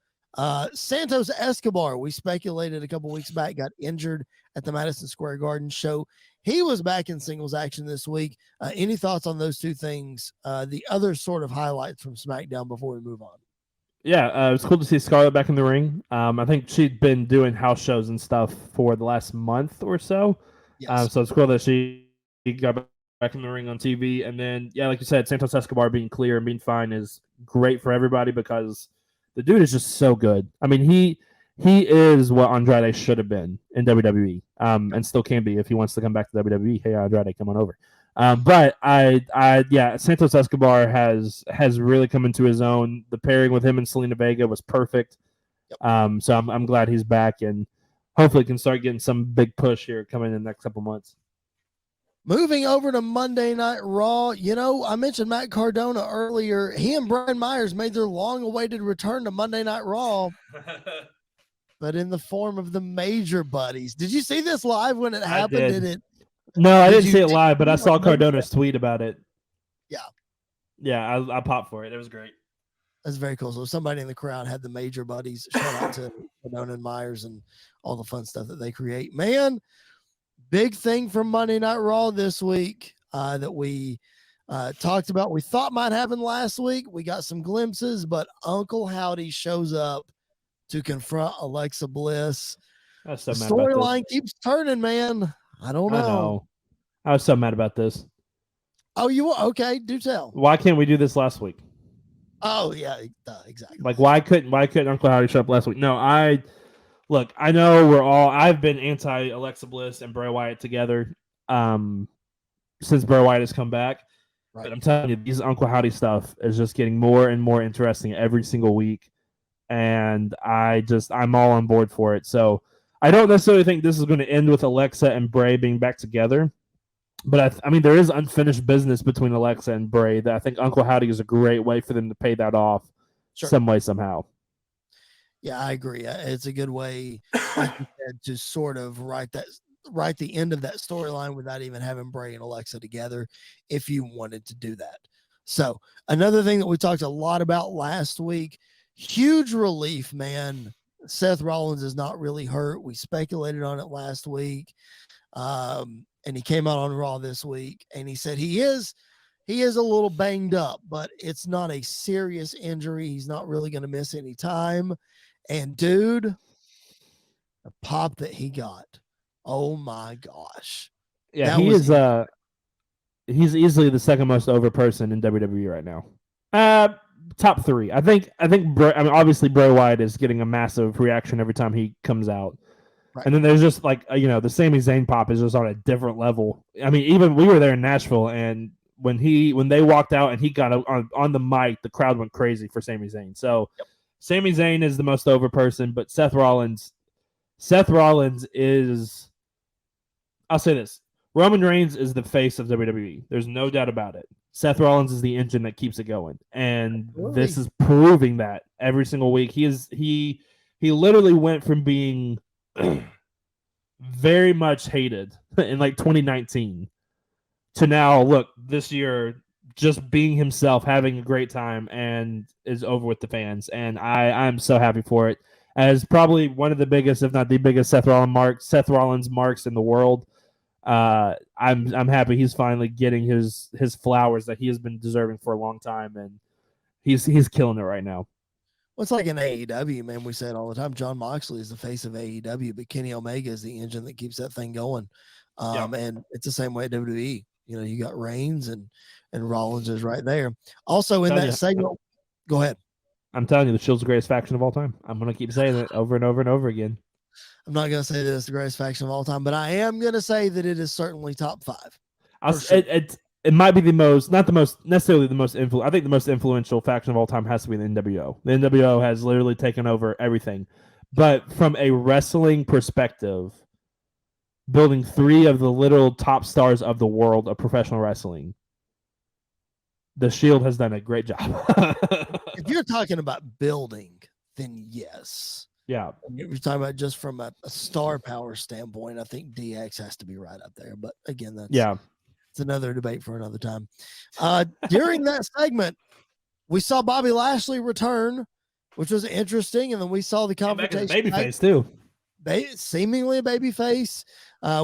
Santos Escobar. We speculated a couple weeks back, got injured at the Madison Square Garden show. He was back in singles action this week. Any thoughts on those two things? The other sort of highlights from SmackDown before we move on. Yeah, it's cool to see Scarlett back in the ring. I think she'd been doing house shows and stuff for the last month or so. Yes. So it's cool that she got back in the ring on TV. And then, yeah, like you said, Santos Escobar being clear and being fine is great for everybody because the dude is just so good. I mean, he is what Andrade should have been in WWE, and still can be if he wants to come back to WWE. Hey, Andrade, come on over. But Santos Escobar has really come into his own. The pairing with him and Selena Vega was perfect. Yep. So I'm glad he's back and hopefully can start getting some big push here coming in the next couple months. Moving over to Monday Night Raw, I mentioned Matt Cardona earlier. He and Brian Myers made their long-awaited return to Monday Night Raw, but in the form of the Major Buddies. Did you see this live when it happened? No, I didn't see it live, but I saw Cardona's tweet about it. Yeah. Yeah, I popped for it. It was great. That's very cool. So somebody in the crowd had the Major Buddies. Shout out to Cardona and Myers and all the fun stuff that they create. Man, big thing from Monday Night Raw this week that we talked about. We thought might happen last week. We got some glimpses, but Uncle Howdy shows up to confront Alexa Bliss. The storyline keeps turning, man. I don't know. I was so mad about this. Oh, you were? Okay, do tell. Why can't we do this last week? Oh, yeah, exactly. Like, why couldn't Uncle Howdy show up last week? No, I know I've been anti Alexa Bliss and Bray Wyatt together since Bray Wyatt has come back. Right. But I'm telling you, these Uncle Howdy stuff is just getting more and more interesting every single week. And I'm all on board for it. So I don't necessarily think this is going to end with Alexa and Bray being back together. But I mean, there is unfinished business between Alexa and Bray that I think Uncle Howdy is a great way for them to pay that off some way, somehow. Yeah, I agree. It's a good way, like you said, to sort of write the end of that storyline without even having Bray and Alexa together if you wanted to do that. So another thing that we talked a lot about last week, huge relief, man. Seth Rollins is not really hurt. We speculated on it last week. And he came out on Raw this week and he said he is a little banged up, but it's not a serious injury. He's not really going to miss any time. And dude, the pop that he got. Oh my gosh. Yeah, he's easily the second most over person in WWE right now. Top three. I think obviously Bray Wyatt is getting a massive reaction every time he comes out. Right. And then there's just the Sami Zayn pop is just on a different level. I mean, even we were there in Nashville, and when they walked out and he got on the mic, the crowd went crazy for Sami Zayn. So Sami Zayn is the most over person, but Seth Rollins is, I'll say this. Roman Reigns is the face of WWE. There's no doubt about it. Seth Rollins is the engine that keeps it going. And this is proving that every single week. He literally went from being very much hated in like 2019 to now, look, this year just being himself, having a great time, and is over with the fans. And I'm so happy for it. As probably one of the biggest, if not the biggest, Seth Rollins marks in the world. I'm happy he's finally getting his flowers that he has been deserving for a long time, and he's killing it right now. Well, it's like in AEW, man. We say it all the time. Jon Moxley is the face of AEW, but Kenny Omega is the engine that keeps that thing going. And it's the same way at WWE. You know, you got Reigns and Rollins is right there. Also in that segment, go ahead. I'm telling you, the Shield's the greatest faction of all time. I'm going to keep saying it over and over and over again. I'm not going to say that it's the greatest faction of all time, but I am going to say that it is certainly top 5. Sure. It might be the most, not the most necessarily the most influential. I think the most influential faction of all time has to be the NWO. The NWO has literally taken over everything. But from a wrestling perspective, building 3 of the literal top stars of the world of professional wrestling, the Shield has done a great job. If you're talking about building, then yes. Yeah. If you're talking about just from a star power standpoint, I think DX has to be right up there. But again, it's another debate for another time. During that segment, we saw Bobby Lashley return, which was interesting, and then we saw the confrontation. Babyface too. Seemingly a babyface.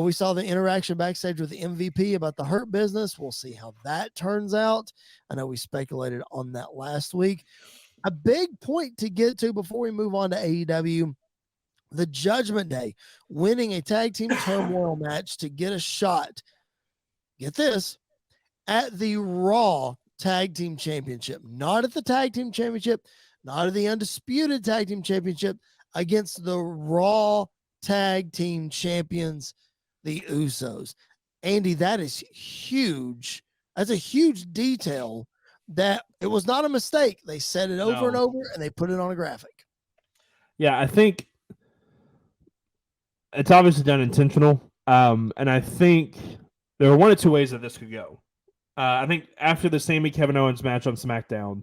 We saw the interaction backstage with the MVP about the Hurt Business. We'll see how that turns out. I know we speculated on that last week. A big point to get to before we move on to AEW, the Judgment Day, winning a tag team turmoil match to get a shot, get this, at the Raw Tag Team Championship, not at the Tag Team Championship, not at the Undisputed Tag Team Championship, against the Raw Tag Team Champions, the Usos. Andy, that is huge. That's a huge detail that it was not a mistake. They said it over and over, and they put it on a graphic. Yeah, I think it's obviously done intentional. And I think there are one or two ways that this could go. I think after the Sami Kevin Owens match on SmackDown,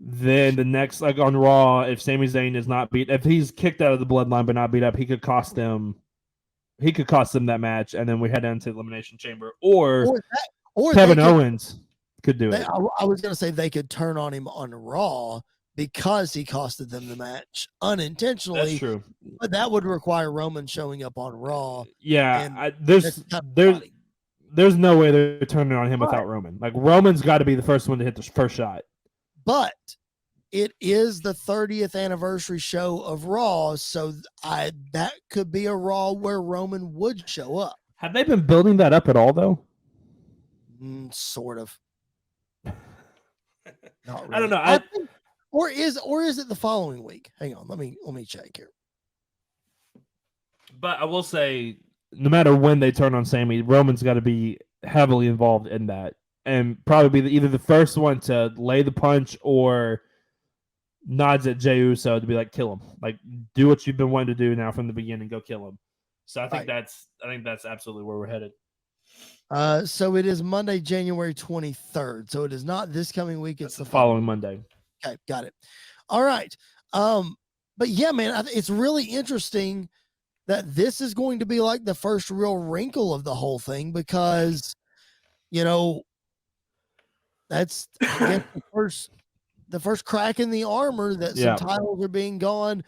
then the next, like on Raw, if Sami Zayn is not beat, if he's kicked out of the bloodline but not beat up, he could cost them that match, and then we head into Elimination Chamber. Or Kevin Owens could do it. I was going to say they could turn on him on Raw because he costed them the match unintentionally. That's true. But that would require Roman showing up on Raw. Yeah, there's no way they're turning on him without Roman. Like, Roman's got to be the first one to hit the first shot. But it is the 30th anniversary show of Raw, so that could be a Raw where Roman would show up. Have they been building that up at all, though? Sort of. Not really. I don't know. Or is it the following week? Hang on, let me check here. But I will say, no matter when they turn on Sami, Roman's got to be heavily involved in that, and probably be either the first one to lay the punch or nods at Jey Uso to be like, kill him, like do what you've been wanting to do now from the beginning, go kill him. So I think that's absolutely where we're headed. So it is Monday, January 23rd. So it is not this coming week. It's the following Monday. Okay, got it. All right. But yeah, man, it's really interesting that this is going to be like the first real wrinkle of the whole thing, because, you know, that's I guess the first crack in the armor that some titles are being gone.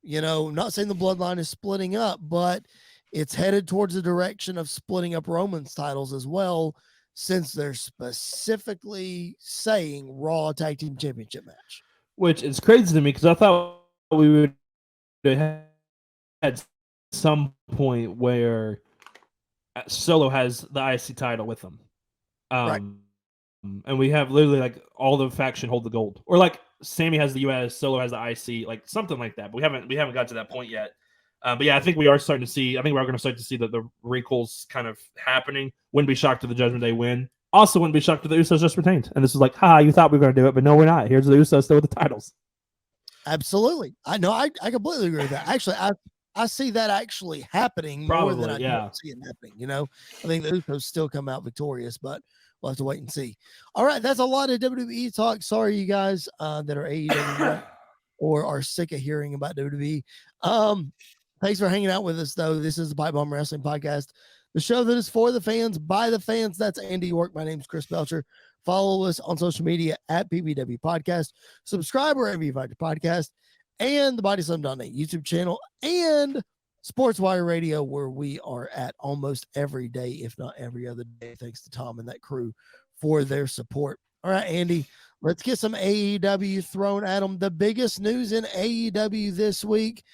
You know, not saying the bloodline is splitting up, but it's headed towards the direction of splitting up Roman's titles as well, since they're specifically saying Raw Tag Team Championship match. Which is crazy to me, because I thought we would have had some point where Solo has the IC title with him. Right. And we have literally like all the faction hold the gold, or like Sami has the US, Solo has the IC, like something like that. But we haven't got to that point yet. But yeah, I think we are starting to see. I think we're going to start to see the wrinkles kind of happening. Wouldn't be shocked if the Judgment Day win. Also, wouldn't be shocked if the Usos just retained. And this is like, haha, you thought we were going to do it, but no, we're not. Here's the Usos still with the titles. Absolutely. I know. I completely agree with that. Actually, I see that actually happening more than I Probably, yeah. don't see it happening. You know, I think the Usos still come out victorious, but we'll have to wait and see. All right, that's a lot of WWE talk. Sorry, you guys that are AEW or are sick of hearing about WWE. Thanks for hanging out with us, though. This is the Pipe Bomb Wrestling Podcast, the show that is for the fans, by the fans. That's Andy York. My name's Chris Belcher. Follow us on social media at PBW Podcast. Subscribe wherever you find your podcast, and the Body Slam.net YouTube channel, and Sports Wire Radio, where we are at almost every day, if not every other day. Thanks to Tom and that crew for their support. All right, Andy, let's get some AEW thrown at them. The biggest news in AEW this week,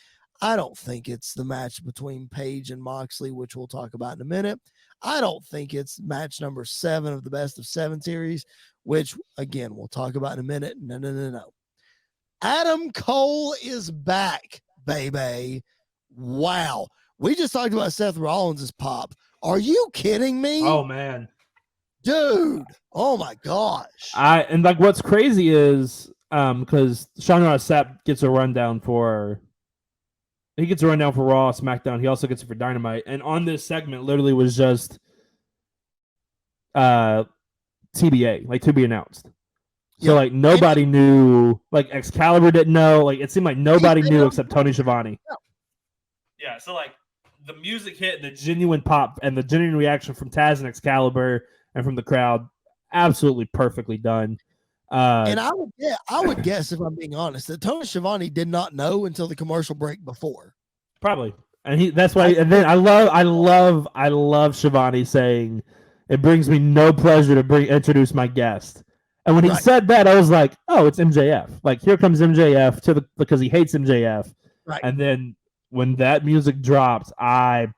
I don't think it's the match between Paige and Moxley, which we'll talk about in a minute. I don't think it's match number 7 of the best of 7 series, which, again, we'll talk about in a minute. No. Adam Cole is back, baby. Wow. We just talked about Seth Rollins' pop. Are you kidding me? Oh, man. Dude. Oh, my gosh. And like what's crazy is because Sean Sapp gets a rundown for Raw, SmackDown. He also gets it for Dynamite. And on this segment, literally was just TBA, like to be announced. So like nobody knew, like Excalibur didn't know. Like it seemed like nobody knew except Tony Schiavone. Yeah. So like the music hit, the genuine pop, and the genuine reaction from Taz and Excalibur and from the crowd, absolutely perfectly done. And I would guess, if I'm being honest, that Tony Schiavone did not know until the commercial break before. Probably, and that's why. And then I love Schiavone saying, "It brings me no pleasure to introduce my guest." And when he said that, I was like, "Oh, it's MJF! Like here comes MJF because he hates MJF." Right. And then when that music dropped, as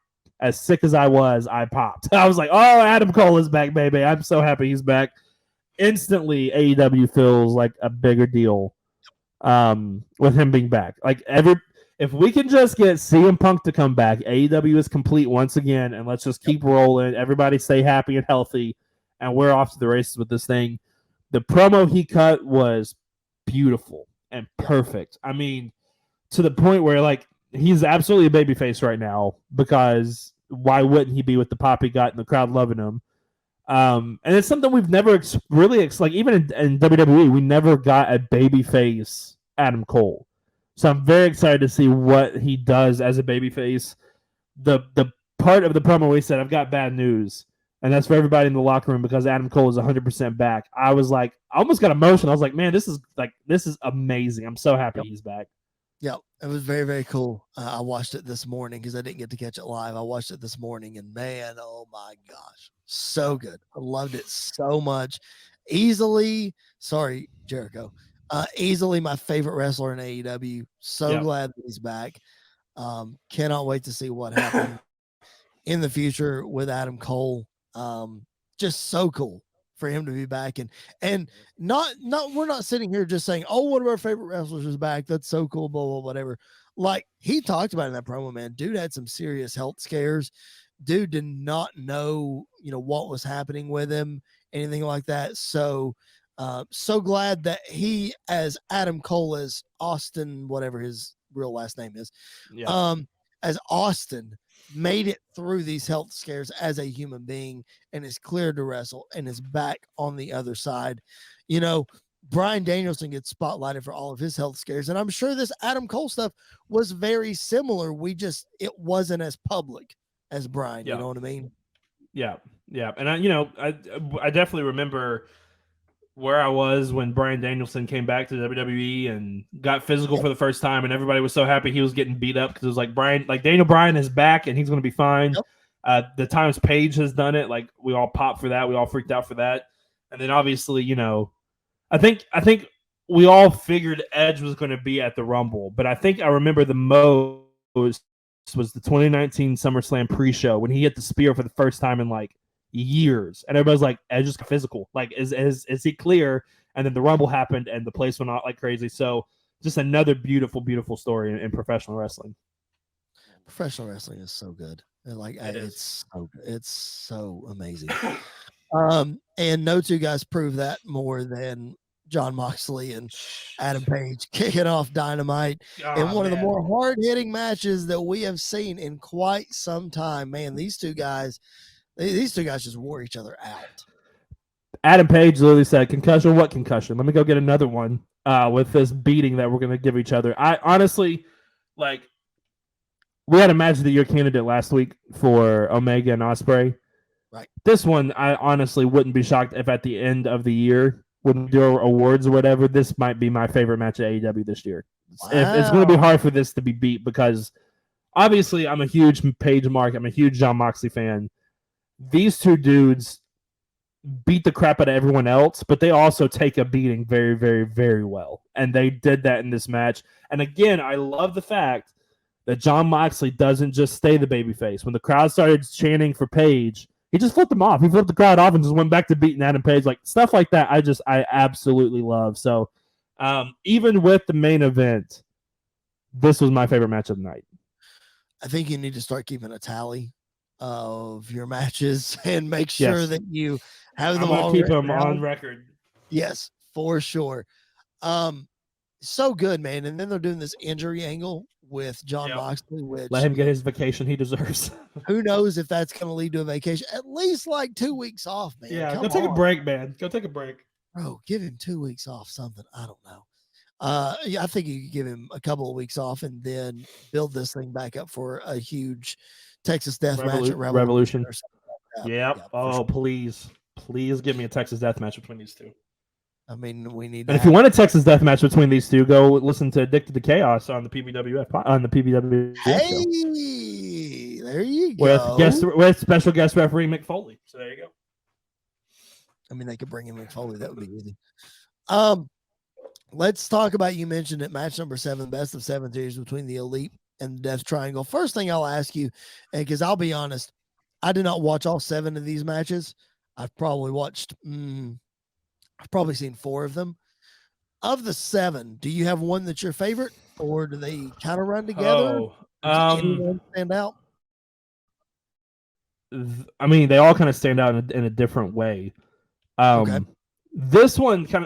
sick as I was, I popped. I was like, "Oh, Adam Cole is back, baby! I'm so happy he's back." Instantly, AEW feels like a bigger deal with him being back. Like if we can just get CM Punk to come back, AEW is complete once again, and let's just keep rolling. Everybody stay happy and healthy, and we're off to the races with this thing. The promo he cut was beautiful and perfect. I mean, to the point where like he's absolutely a babyface right now, because why wouldn't he be with the pop he got and the crowd loving him? And it's something we've never like even in WWE, we never got a babyface Adam Cole. So I'm very excited to see what he does as a babyface. The part of the promo he said, "I've got bad news," and that's for everybody in the locker room because Adam Cole is 100% back. I was like, I almost got emotional. I was like, man, this is amazing. I'm so happy he's back. Yeah, it was very, very cool. I watched it this morning because I didn't get to catch it live. I watched it this morning, and man, oh my gosh, so good. I loved it so much. Easily my favorite wrestler in AEW. So glad that he's back. Cannot wait to see what happens in the future with Adam Cole. Just so cool for him to be back, and not we're not sitting here just saying, "Oh, one of our favorite wrestlers is back. That's so cool." Blah blah whatever. Like he talked about in that promo, man. Dude had some serious health scares. Dude did not know, what was happening with him, anything like that. So, so glad that he, as Adam Cole, as Austin, whatever his real last name is, as Austin, made it through these health scares as a human being and is cleared to wrestle and is back on the other side. Bryan Danielson gets spotlighted for all of his health scares, and I'm sure this Adam Cole stuff was very similar. It wasn't as public as Bryan. You know what I mean? Yeah. And I definitely remember where I was when Bryan Danielson came back to WWE and got physical for the first time, and everybody was so happy he was getting beat up because it was like Daniel Bryan is back and he's going to be fine. The times Paige has done it, like we all popped for that, we all freaked out for that, and then obviously, I think we all figured Edge was going to be at the Rumble, but I think I remember the most was the 2019 SummerSlam pre-show when he hit the spear for the first time in like years, and everybody's like, Edge is physical, like is he clear? And then the Rumble happened and the place went out like crazy. So just another beautiful story in professional wrestling. Professional wrestling is so good, and like it's so amazing. And no two guys prove that more than Jon Moxley and Adam Page kicking off Dynamite in one of the man. more hard-hitting matches that we have seen in quite some time. Man, these two guys just wore each other out. Adam Page literally said, concussion, what concussion? Let me go get another one with this beating that we're going to give each other. I honestly, like, we had a match of the year candidate last week for Omega and Ospreay. Right. This one, I honestly wouldn't be shocked if at the end of the year, when we do awards or whatever, this might be my favorite match at AEW this year. Wow. It's going to be hard for this to be beat because obviously I'm a huge Page mark. I'm a huge Jon Moxley fan. These two dudes beat the crap out of everyone else, but they also take a beating very, very, very well. And they did that in this match. And again, I love the fact that Jon Moxley doesn't just stay the babyface. When the crowd started chanting for Page, he just flipped them off. He flipped the crowd off and just went back to beating Adam Page. Like, stuff like that, I absolutely love. So even with the main event, this was my favorite match of the night. I think you need to start keeping a tally of your matches and make sure that you have them all. Keep them on record. Yes, for sure. So good, man. And then they're doing this injury angle with Jon Moxley, which let him get his vacation he deserves. Who knows if that's going to lead to a vacation? At least like 2 weeks off, man. Yeah, go take a break, man. Go take a break. Bro, give him 2 weeks off, something. I don't know. I think you could give him a couple of weeks off and then build this thing back up for a huge Texas Death match at Revolution. Or something like that. Yep. Oh, sure. Please give me a Texas Death match between these two. I mean, we need. And if you want a Texas Death match between these two, go listen to Addicted to Chaos on the PBWF Hey, there you go. With special guest referee Mick Foley. So there you go. I mean, they could bring in Mick Foley. That would be easy. Let's talk about, you mentioned it, match number 7, best of 7 series between the Elite and the Death Triangle. First thing I'll ask you, and because I'll be honest, I did not watch all 7 of these matches. I've probably watched. I've probably seen 4 of them. Of the 7, do you have one that's your favorite, or do they kind of run together? Anyone stand out? I mean, they all kind of stand out in a different way. Okay. This one kind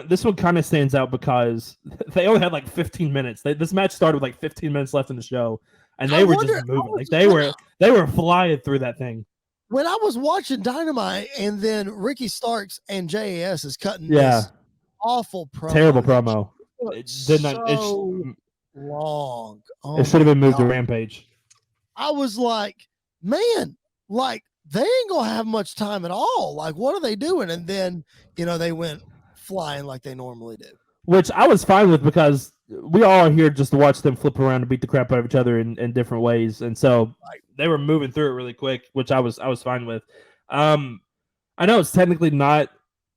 of stands out because they only had like 15 minutes. This match started with like 15 minutes left in the show, and they were just moving. Like they were flying through that thing. When I was watching Dynamite, and then Ricky Starks and JAS is cutting this awful promo. Terrible promo. It did not. Long. Oh, it should have been moved to Rampage. I was like, man, like they ain't gonna have much time at all. Like, what are they doing? And then, they went flying like they normally do. Which I was fine with because we all are here just to watch them flip around and beat the crap out of each other in different ways. And so they were moving through it really quick, which I was fine with. I know it's technically not.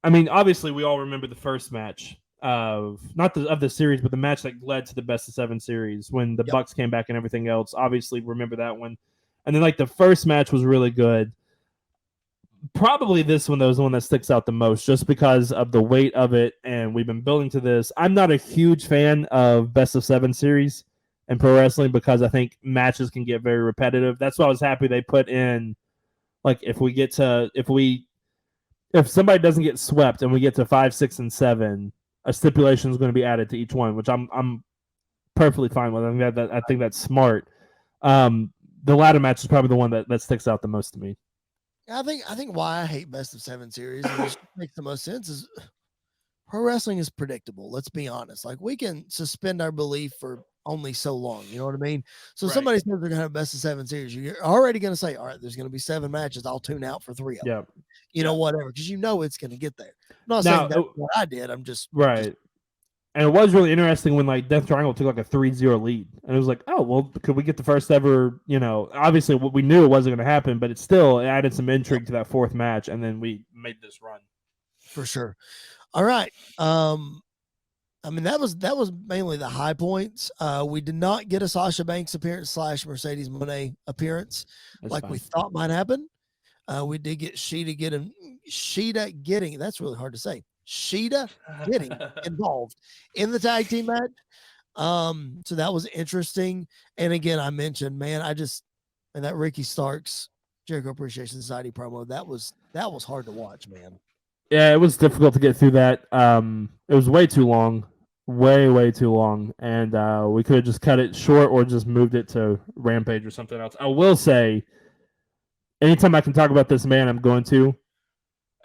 I mean, obviously we all remember the first match of the series, but the match that led to the best of 7 series when the Bucks came back and everything else. Obviously remember that one. And then like the first match was really good. Probably this one, though, is the one that sticks out the most just because of the weight of it, and we've been building to this. I'm not a huge fan of best of 7 series in pro wrestling because I think matches can get very repetitive. That's why I was happy they put in, like, if somebody doesn't get swept and we get to 5, 6, and 7, a stipulation is going to be added to each one, which I'm perfectly fine with. I think that's smart. The ladder match is probably the one that sticks out the most to me. I think why I hate best of 7 series, and which makes the most sense, is pro wrestling is predictable. Let's be honest. Like, we can suspend our belief for only so long. You know what I mean? So somebody says they're going to have best of 7 series. You're already going to say, all right, there's going to be 7 matches. I'll tune out for 3 of them. Whatever, because it's going to get there. I'm not saying that's what I did. I'm just right. And it was really interesting when like Death Triangle took like a 3-0 lead. And it was like, oh, well, could we get the first ever, obviously what we knew it wasn't going to happen, but it still added some intrigue to that 4th match. And then we made this run. For sure. All right. I mean, that was mainly the high points. We did not get a Sasha Banks appearance / Mercedes Moné appearance we thought might happen. We did get Sheeta getting, that's really hard to say. Sheeta getting involved in the tag team match. So that was interesting. And again, I mentioned, man, and that Ricky Starks Jericho Appreciation Society promo, that was hard to watch, man. Yeah, it was difficult to get through that. It was way too long, way too long, and we could have just cut it short or just moved it to Rampage or something else. I will say, anytime I can talk about this man, I'm going to.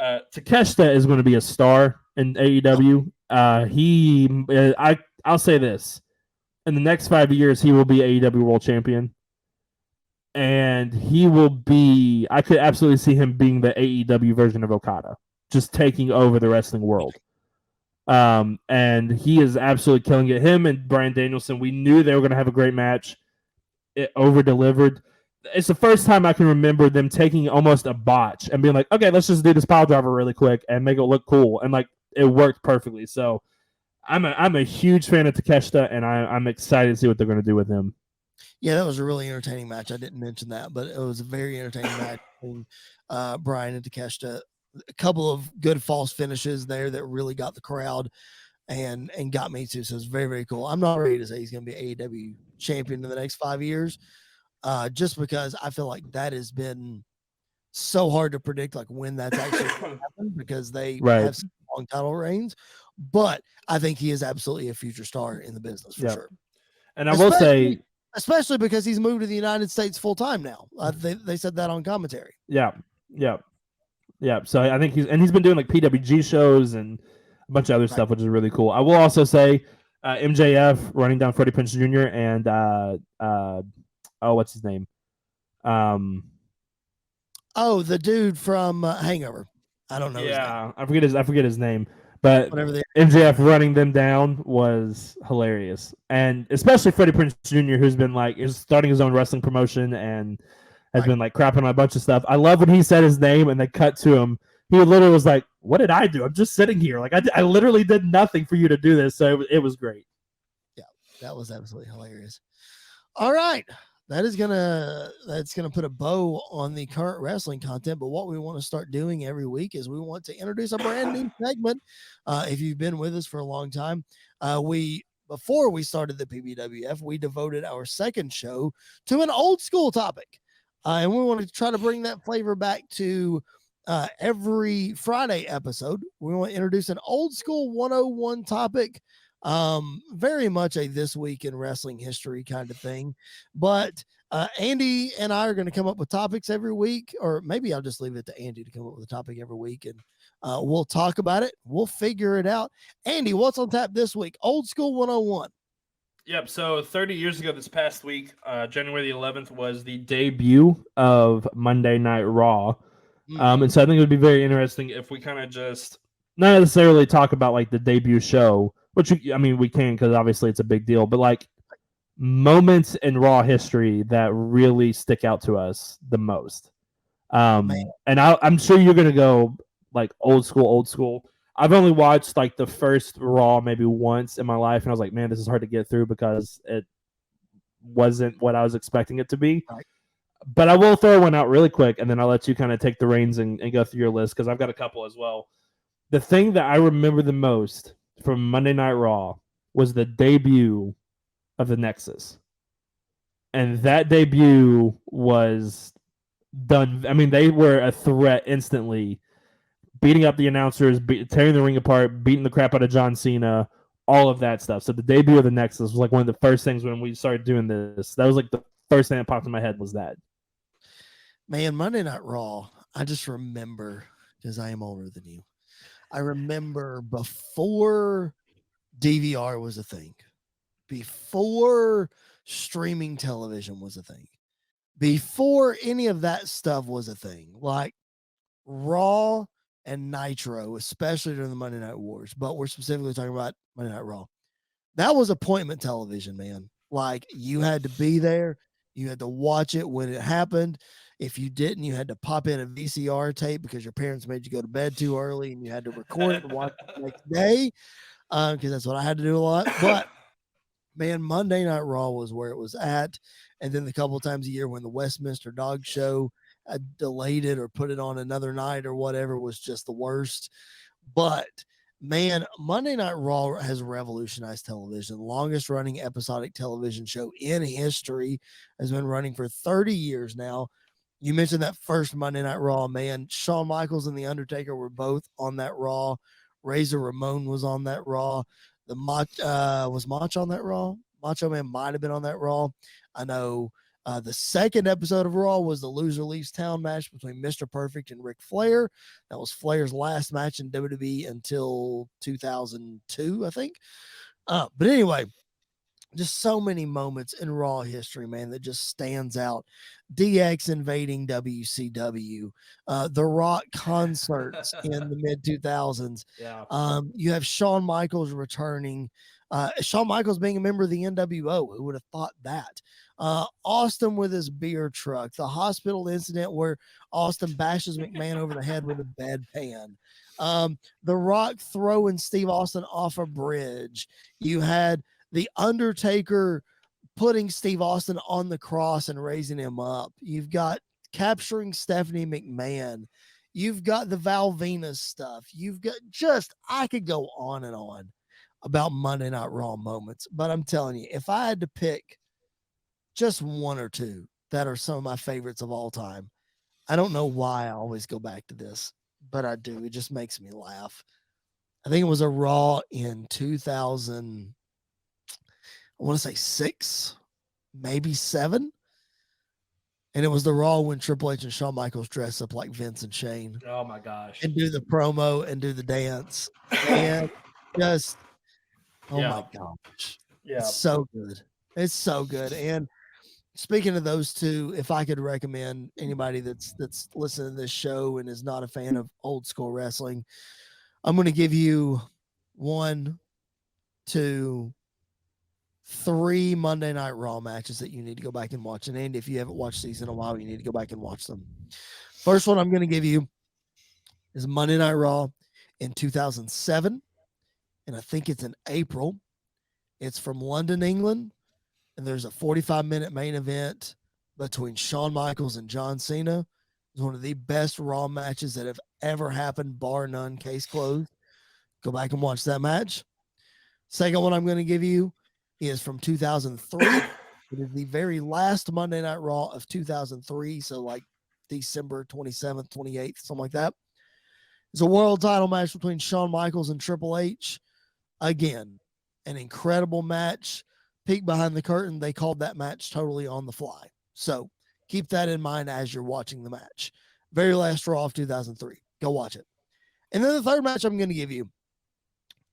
Takeshita is going to be a star in AEW. I'll say this: in the next 5 years, he will be AEW World Champion, and he will be. I could absolutely see him being the AEW version of Okada, just taking over the wrestling world. And he is absolutely killing it. Him and Bryan Danielson, we knew they were going to have a great match. It over delivered. It's the first time I can remember them taking almost a botch and being like, okay, let's just do this pile driver really quick and make it look cool. And like it worked perfectly. So I'm a huge fan of Takeshita, and I'm excited to see what they're going to do with him. Yeah, that was a really entertaining match. I didn't mention that, but it was a very entertaining match between Bryan and Takeshita. A couple of good false finishes there that really got the crowd and got me too. So it's very, very cool. I'm not ready to say he's going to be AEW champion in the next 5 years, just because I feel like that has been so hard to predict, like when that's actually going to happen, because they have some long title reigns. But I think he is absolutely a future star in the business for sure. And I will say, especially because he's moved to the United States full time now. They said that on commentary. Yeah. So I think he's been doing like PWG shows and a bunch of other stuff, which is really cool. I will also say MJF running down Freddie Prinze Jr. and what's his name? The dude from Hangover. I don't know. Yeah, I forget his name. But whatever MJF running them down was hilarious, and especially Freddie Prinze Jr., who's been like is starting his own wrestling promotion and has been like crapping on a bunch of stuff. I love when he said his name and they cut to him. He literally was like, "What did I do? I'm just sitting here. Like I literally did nothing for you to do this." So it was great. Yeah, that was absolutely hilarious. All right. That's gonna put a bow on the current wrestling content. But what we want to start doing every week is we want to introduce a brand new segment. If you've been with us for a long time, before we started the PBWF, we devoted our second show to an old school topic, and we want to try to bring that flavor back to every Friday episode. We want to introduce an old school 101 topic. Very much a this week in wrestling history kind of thing, but Andy and I are going to come up with topics every week, or maybe I'll just leave it to Andy to come up with a topic every week, and we'll talk about it. We'll figure it out. Andy, what's on tap this week? Old school 101. Yep. So 30 years ago this past week, January the 11th was the debut of Monday Night Raw. And so I think it would be very interesting if we kind of just not necessarily talk about like the debut show, which we can, because obviously it's a big deal, but like moments in Raw history that really stick out to us the most. And I'm sure you're going to go like old school. I've only watched like the first Raw maybe once in my life, and I was like, man, this is hard to get through because it wasn't what I was expecting it to be. Right. But I will throw one out really quick, and then I'll let you kind of take the reins and go through your list, because I've got a couple as well. The thing that I remember the most from Monday Night Raw was the debut of the Nexus. And that debut was done. I mean, they were a threat instantly, beating up the announcers, tearing the ring apart, beating the crap out of John Cena, all of that stuff. So the debut of the Nexus was like one of the first things when we started doing this. That was like the first thing that popped in my head was that. Man, Monday Night Raw, I just remember, because I am older than you, I remember before DVR was a thing, before streaming television was a thing, before any of that stuff was a thing, like Raw and Nitro, especially during the Monday Night Wars, but we're specifically talking about Monday Night Raw. That was appointment television, man. Like, you had to be there. You had to watch it when it happened. If you didn't, you had to pop in a VCR tape because your parents made you go to bed too early, and you had to record it and watch it the next day, because that's what I had to do a lot. But man, Monday Night Raw was where it was at. And then the couple of times a year when the Westminster Dog Show delayed it or put it on another night or whatever was just the worst. But man, Monday Night Raw has revolutionized television. Longest running episodic television show in history, has been running for 30 years now. You mentioned that first Monday Night Raw, man. Shawn Michaels and The Undertaker were both on that Raw. Razor Ramon was on that Raw. Was Mach on that Raw? Macho Man might have been on that Raw. I know the second episode of Raw was the Loser Leaves Town match between Mr. Perfect and Ric Flair. That was Flair's last match in WWE until 2002, I think. But anyway, just so many moments in Raw history, man, that just stands out. DX invading WCW, The Rock concerts in the mid 2000s. Yeah. You have Shawn Michaels returning. Shawn Michaels being a member of the NWO. Who would have thought that? Austin with his beer truck, the hospital incident where Austin bashes McMahon over the head with a bedpan. The Rock throwing Steve Austin off a bridge. You had The Undertaker putting Steve Austin on the cross and raising him up. You've got capturing Stephanie McMahon. You've got the Val Venus stuff. You've got I could go on and on about Monday Night Raw moments, but I'm telling you, if I had to pick just one or two that are some of my favorites of all time, I don't know why I always go back to this, but I do. It just makes me laugh. I think it was a Raw in 2000. I want to say 6, maybe 7. And it was the Raw when Triple H and Shawn Michaels dress up like Vince and Shane. Oh my gosh. And do the promo and do the dance. And just, oh my gosh. Yeah. It's so good. It's so good. And speaking of those two, if I could recommend anybody that's listening to this show and is not a fan of old school wrestling, I'm going to give you 1, 2, 3 Monday Night Raw matches that you need to go back and watch. And if you haven't watched these in a while, you need to go back and watch them. First one I'm going to give you is Monday Night Raw in 2007. And I think it's in April. It's from London, England. And there's a 45-minute main event between Shawn Michaels and John Cena. It's one of the best Raw matches that have ever happened, bar none, case closed. Go back and watch that match. Second one I'm going to give you is from 2003. It is the very last Monday Night Raw of 2003. So like December 27th, 28th, something like that. It's a world title match between Shawn Michaels and Triple H. Again, an incredible match. Peek behind the curtain. They called that match totally on the fly. So keep that in mind as you're watching the match. Very last Raw of 2003. Go watch it. And then the third match I'm going to give you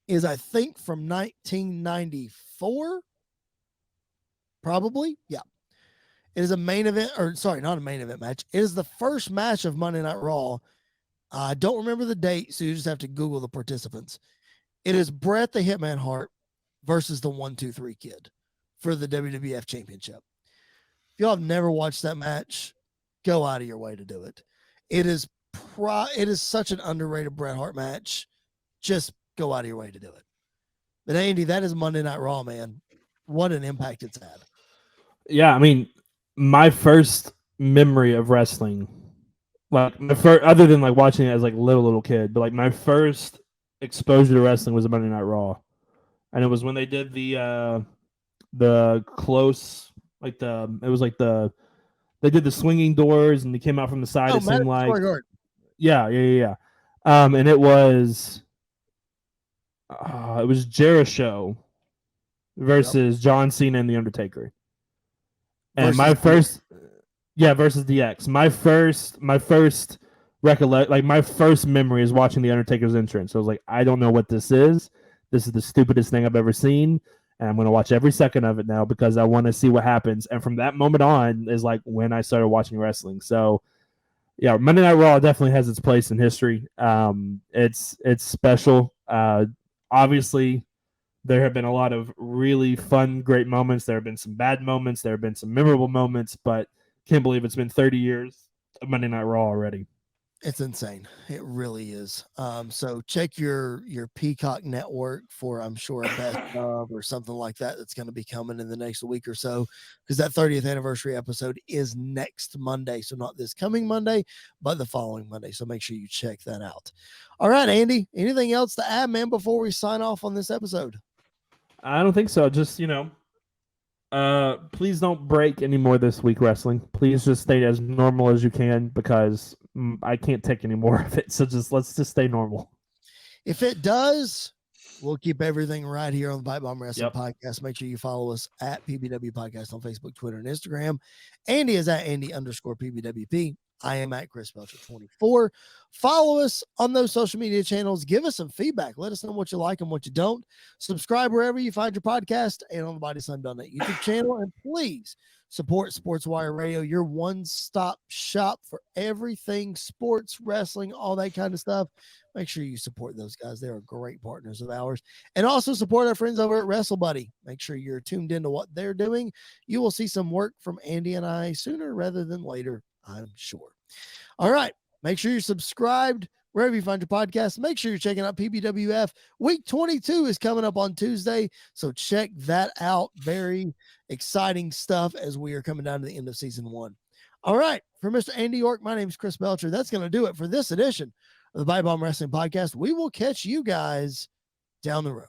is, I think, from 1994. Probably. Yeah. It is a main event, or sorry, not a main event match. It is the first match of Monday Night Raw. I don't remember the date, so you just have to Google the participants. It is Bret the Hitman Hart versus the 1-2-3 Kid for the WWF Championship. If y'all have never watched that match, go out of your way to do it. It is such an underrated Bret Hart match. Just go out of your way to do it. But Andy, that is Monday Night Raw, man. What an impact it's had. Yeah, I mean, my first memory of wrestling, like other than like watching it as like little kid, but like my first exposure to wrestling was a Monday Night Raw, and it was when they did the close, like they did the swinging doors and they came out from the side. It seemed like, yeah. And it was Jericho versus John Cena and The Undertaker. And versus DX. My first recollect, like my first memory is watching The Undertaker's entrance. I was like, I don't know what this is. This is the stupidest thing I've ever seen. And I'm going to watch every second of it now because I want to see what happens. And from that moment on is like when I started watching wrestling. So yeah, Monday Night Raw definitely has its place in history. It's special. Obviously, there have been a lot of really fun, great moments. There have been some bad moments. There have been some memorable moments, but can't believe it's been 30 years of Monday Night Raw already. It's insane. It really is. So check your Peacock network for, I'm sure, a best of or something like that that's going to be coming in the next week or so, because that 30th anniversary episode is next Monday. So not this coming Monday, but the following Monday. So make sure you check that out. All right, Andy, anything else to add, man, before we sign off on this episode? I don't think so. Just, Please don't break any more this week, wrestling. Please just stay as normal as you can because I can't take any more of it. So let's just stay normal. If it does, we'll keep everything right here on the Bite Bomb Wrestling Yep. Podcast. Make sure you follow us at PBW Podcast on Facebook, Twitter, and Instagram. Andy is at Andy_PBWP. I am at Chris Belcher 24. Follow us on those social media channels. Give us some feedback. Let us know what you like and what you don't. Subscribe wherever you find your podcast and on the Body Slam .net YouTube channel. And please support Sports Wire Radio, your one-stop shop for everything sports, wrestling, all that kind of stuff. Make sure you support those guys. They are great partners of ours. And also support our friends over at WrestleBuddy. Make sure you're tuned into what they're doing. You will see some work from Andy and I sooner rather than later, I'm sure. All right. Make sure you're subscribed wherever you find your podcast. Make sure you're checking out PBWF. Week 22 is coming up on Tuesday, so check that out. Very exciting stuff as we are coming down to the end of season 1. All right. For Mr. Andy York, my name is Chris Belcher. That's going to do it for this edition of the Bite Bomb Wrestling Podcast. We will catch you guys down the road.